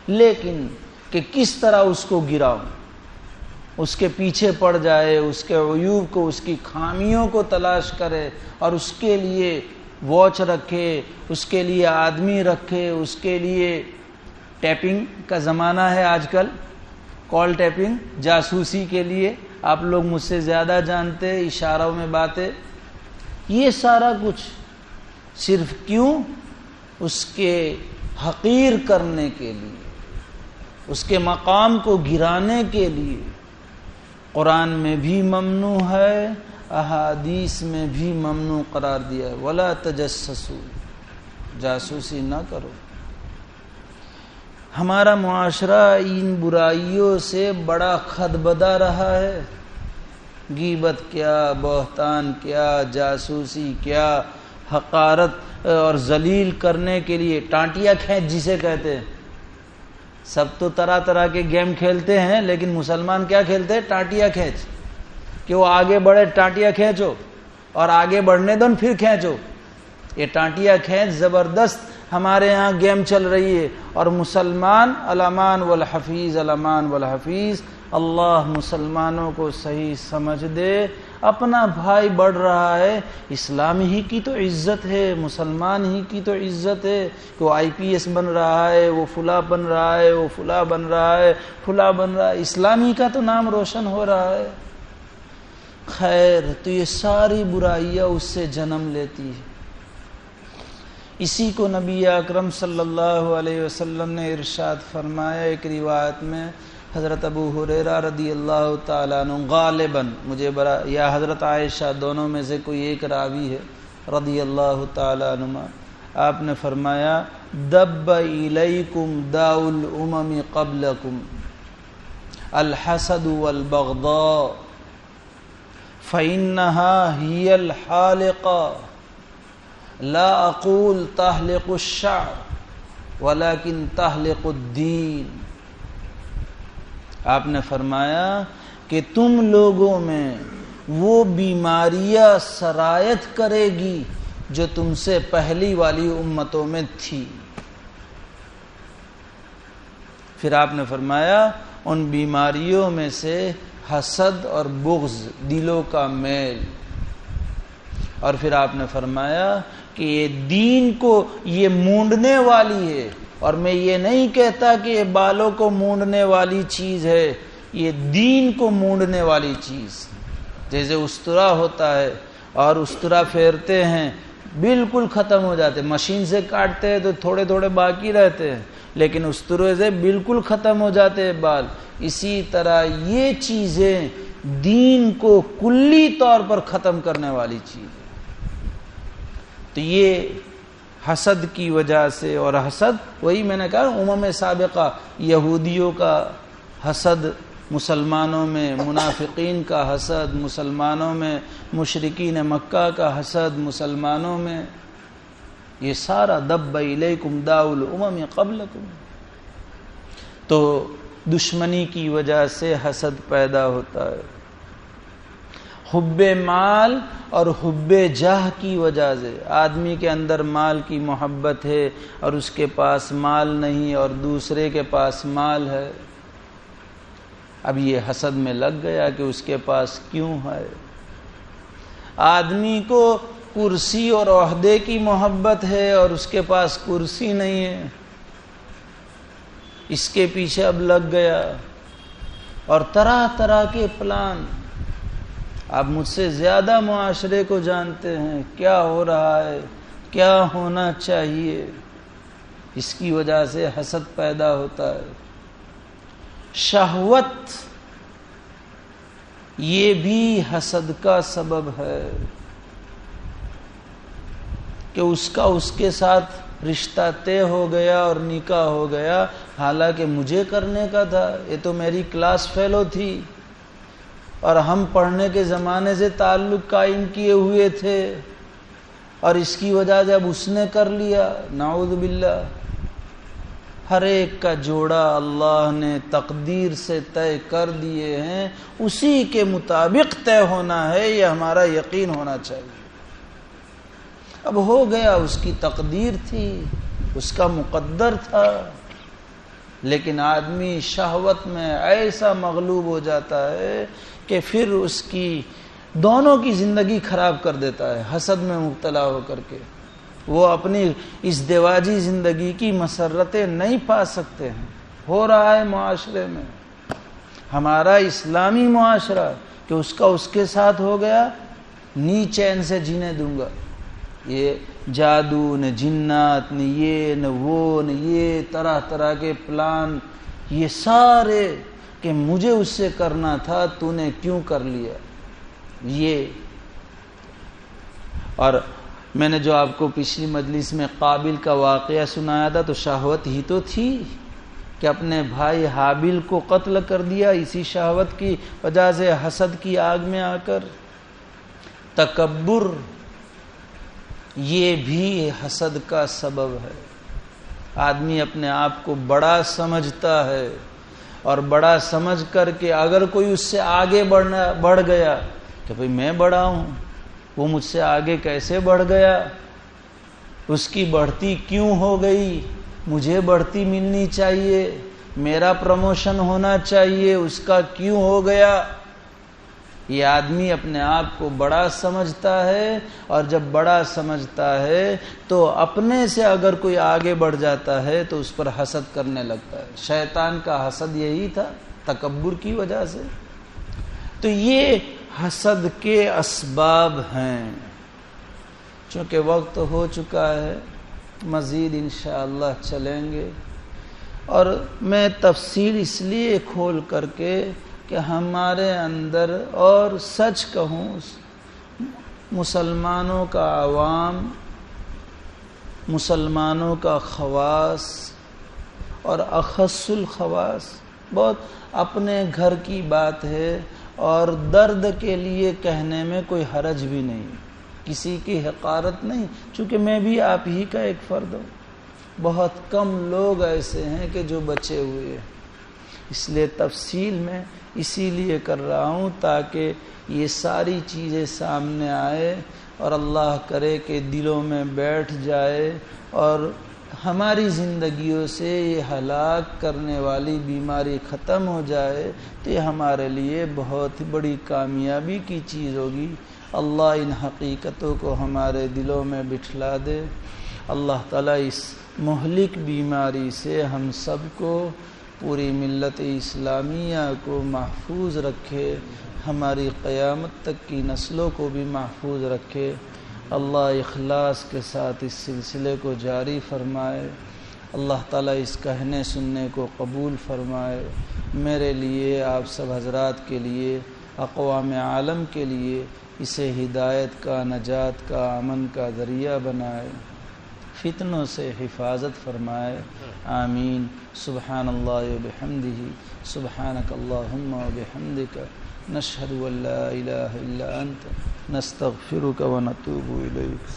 لیکن کہ کس طرح اس کو گراؤں، اس کے پیچھے پڑ جائے، اس کے عیوب کو، اس کی خامیوں کو تلاش کرے اور اس کے لیے واچ رکھے، اس کے لیے آدمی رکھے، اس کے لیے ٹیپنگ کا زمانہ ہے آج کل، کال ٹیپنگ، جاسوسی کے لیے، آپ لوگ مجھ سے زیادہ جانتے، اشاروں میں باتیں، یہ سارا کچھ صرف کیوں؟ اس کے حقیر کرنے کے لیے، اس کے مقام کو گرانے کے لیے۔ قرآن میں بھی ممنوع ہے، احادیث میں بھی ممنوع قرار دیا ہے، ولا تجسسوا، جاسوسی نہ کرو۔ ہمارا معاشرہ ان برائیوں سے بڑا خدبدہ رہا ہے، غیبت کیا، بہتان کیا، جاسوسی کیا، حقارت اور ذلیل کرنے کے لیے ٹانٹیا کھینچ جسے کہتے ہیں۔ سب تو طرح طرح کے گیم کھیلتے ہیں، لیکن مسلمان کیا کھیلتے ہیں؟ ٹانٹیا کھینچ، کہ وہ آگے بڑھے ٹانٹیا کھینچو، اور آگے بڑھنے دو پھر کھینچو۔ یہ ٹانٹیا کھینچ زبردست ہمارے ہاں گیم چل رہی ہے، اور مسلمان الامان والحفیظ، الامان والحفیظ، اللہ مسلمانوں کو صحیح سمجھ دے۔ اپنا بھائی بڑھ رہا ہے، اسلام ہی کی تو عزت ہے، مسلمان ہی کی تو عزت ہے، کہ وہ IPS بن رہا ہے، وہ فلاں بن رہا ہے، وہ فلاں بن رہا ہے، فلاں بن رہا ہے، اسلام ہی کا تو نام روشن ہو رہا ہے۔ خیر، تو یہ ساری برائیاں اس سے جنم لیتی ہے۔ اسی کو نبی اکرم صلی اللہ علیہ وسلم نے ارشاد فرمایا ایک روایت میں، حضرت ابو ہریرہ رضی اللہ تعالیٰ عنہ غالباً، مجھے یا حضرت عائشہ، دونوں میں سے کوئی ایک راوی ہے رضی اللہ تعالیٰ عنہ، آپ نے فرمایا دب الیکم داء الامم قبلکم الحسد والبغضاء فإنها هي الحالقة لا اقول تحلق الشعر ولكن تحلق الدین۔ آپ نے فرمایا کہ تم لوگوں میں وہ بیماریاں سرایت کرے گی جو تم سے پہلی والی امتوں میں تھی۔ پھر آپ نے فرمایا ان بیماریوں میں سے حسد اور بغض، دلوں کا میل، اور پھر آپ نے فرمایا کہ یہ دین کو یہ مونڈنے والی ہے، اور میں یہ نہیں کہتا کہ یہ بالوں کو مونڈنے والی چیز ہے، یہ دین کو مونڈنے والی چیز۔ جیسے استرا ہوتا ہے اور استرا پھیرتے ہیں بالکل ختم ہو جاتے، مشین سے کاٹتے ہیں تو تھوڑے تھوڑے باقی رہتے ہیں، لیکن استرے سے بالکل ختم ہو جاتے ہیں بال۔ اسی طرح یہ چیزیں دین کو کلی طور پر ختم کرنے والی چیز ہے۔ تو یہ حسد کی وجہ سے، اور حسد وہی میں نے کہا امم سابقہ، یہودیوں کا حسد مسلمانوں میں، منافقین کا حسد مسلمانوں میں، مشرکین مکہ کا حسد مسلمانوں میں، یہ سارا دب الیکم داء الامم قبلکم۔ تو دشمنی کی وجہ سے حسد پیدا ہوتا ہے، حب مال اور حب جاہ کی وجہ سے۔ آدمی کے اندر مال کی محبت ہے اور اس کے پاس مال نہیں، اور دوسرے کے پاس مال ہے، اب یہ حسد میں لگ گیا کہ اس کے پاس کیوں ہے۔ آدمی کو کرسی اور عہدے کی محبت ہے اور اس کے پاس کرسی نہیں ہے، اس کے پیچھے اب لگ گیا، اور طرح طرح کے پلان۔ آپ مجھ سے زیادہ معاشرے کو جانتے ہیں، کیا ہو رہا ہے، کیا ہونا چاہیے، اس کی وجہ سے حسد پیدا ہوتا ہے۔ شہوت یہ بھی حسد کا سبب ہے، کہ اس کا اس کے ساتھ رشتہ طے ہو گیا اور نکاح ہو گیا، حالانکہ مجھے کرنے کا تھا، یہ تو میری کلاس فیلو تھی اور ہم پڑھنے کے زمانے سے تعلق قائم کیے ہوئے تھے، اور اس کی وجہ سے اب اس نے کر لیا، نعوذ باللہ۔ ہر ایک کا جوڑا اللہ نے تقدیر سے طے کر دیے ہیں، اسی کے مطابق طے ہونا ہے، یہ ہمارا یقین ہونا چاہیے۔ اب ہو گیا، اس کی تقدیر تھی، اس کا مقدر تھا، لیکن آدمی شہوت میں ایسا مغلوب ہو جاتا ہے کہ پھر اس کی دونوں کی زندگی خراب کر دیتا ہے، حسد میں مبتلا ہو کر کے وہ اپنی اس دیواجی زندگی کی مسرتیں نہیں پا سکتے ہیں۔ ہو رہا ہے معاشرے میں، ہمارا اسلامی معاشرہ، کہ اس کا اس کے ساتھ ہو گیا، نی چین سے جینے دوں گا، یہ جادو نہ جنات نہ یہ نہ وہ نہ یہ طرح طرح کے پلان، یہ سارے کہ مجھے اس سے کرنا تھا تو نے کیوں کر لیا یہ۔ اور میں نے جو آپ کو پچھلی مجلس میں قابل کا واقعہ سنایا تھا، تو شہوت ہی تو تھی کہ اپنے بھائی حابیل کو قتل کر دیا اسی شہوت کی وجہ سے، حسد کی آگ میں آ کر۔ تکبر یہ بھی حسد کا سبب ہے، آدمی اپنے آپ کو بڑا سمجھتا ہے، اور بڑا سمجھ کر کے اگر کوئی اس سے آگے بڑھ گیا کہ بھئی میں بڑا ہوں، وہ مجھ سے آگے کیسے بڑھ گیا، اس کی بڑھتی کیوں ہو گئی، مجھے بڑھتی ملنی چاہیے، میرا پروموشن ہونا چاہیے، اس کا کیوں ہو گیا۔ یہ آدمی اپنے آپ کو بڑا سمجھتا ہے، اور جب بڑا سمجھتا ہے تو اپنے سے اگر کوئی آگے بڑھ جاتا ہے تو اس پر حسد کرنے لگتا ہے۔ شیطان کا حسد یہی تھا، تکبر کی وجہ سے۔ تو یہ حسد کے اسباب ہیں۔ چونکہ وقت ہو چکا ہے، مزید انشاءاللہ چلیں گے، اور میں تفصیل اس لیے کھول کر کے کہ ہمارے اندر، اور سچ کہوں مسلمانوں کا عوام، مسلمانوں کا خواص اور اخص الخواص، بہت اپنے گھر کی بات ہے، اور درد کے لیے کہنے میں کوئی حرج بھی نہیں، کسی کی حقارت نہیں، چونکہ میں بھی آپ ہی کا ایک فرد ہوں۔ بہت کم لوگ ایسے ہیں کہ جو بچے ہوئے ہیں، اس لیے تفصیل میں اسی لیے کر رہا ہوں تاکہ یہ ساری چیزیں سامنے آئے، اور اللہ کرے کہ دلوں میں بیٹھ جائے، اور ہماری زندگیوں سے یہ ہلاک کرنے والی بیماری ختم ہو جائے، تو یہ ہمارے لیے بہت بڑی کامیابی کی چیز ہوگی۔ اللہ ان حقیقتوں کو ہمارے دلوں میں بٹھلا دے۔ اللہ تعالیٰ اس مہلک بیماری سے ہم سب کو، پوری ملت اسلامیہ کو محفوظ رکھے، ہماری قیامت تک کی نسلوں کو بھی محفوظ رکھے۔ اللہ اخلاص کے ساتھ اس سلسلے کو جاری فرمائے۔ اللہ تعالیٰ اس کہنے سننے کو قبول فرمائے، میرے لیے، آپ سب حضرات کے لیے، اقوام عالم کے لیے اسے ہدایت کا، نجات کا، امن کا ذریعہ بنائے، فتنوں سے حفاظت فرمائے، آمین۔ سبحان اللہ و بحمدہ، سبحانک اللہم و بحمدک، نشہد ان لا الہ الا انت، نستغفرک و نتوب الیک۔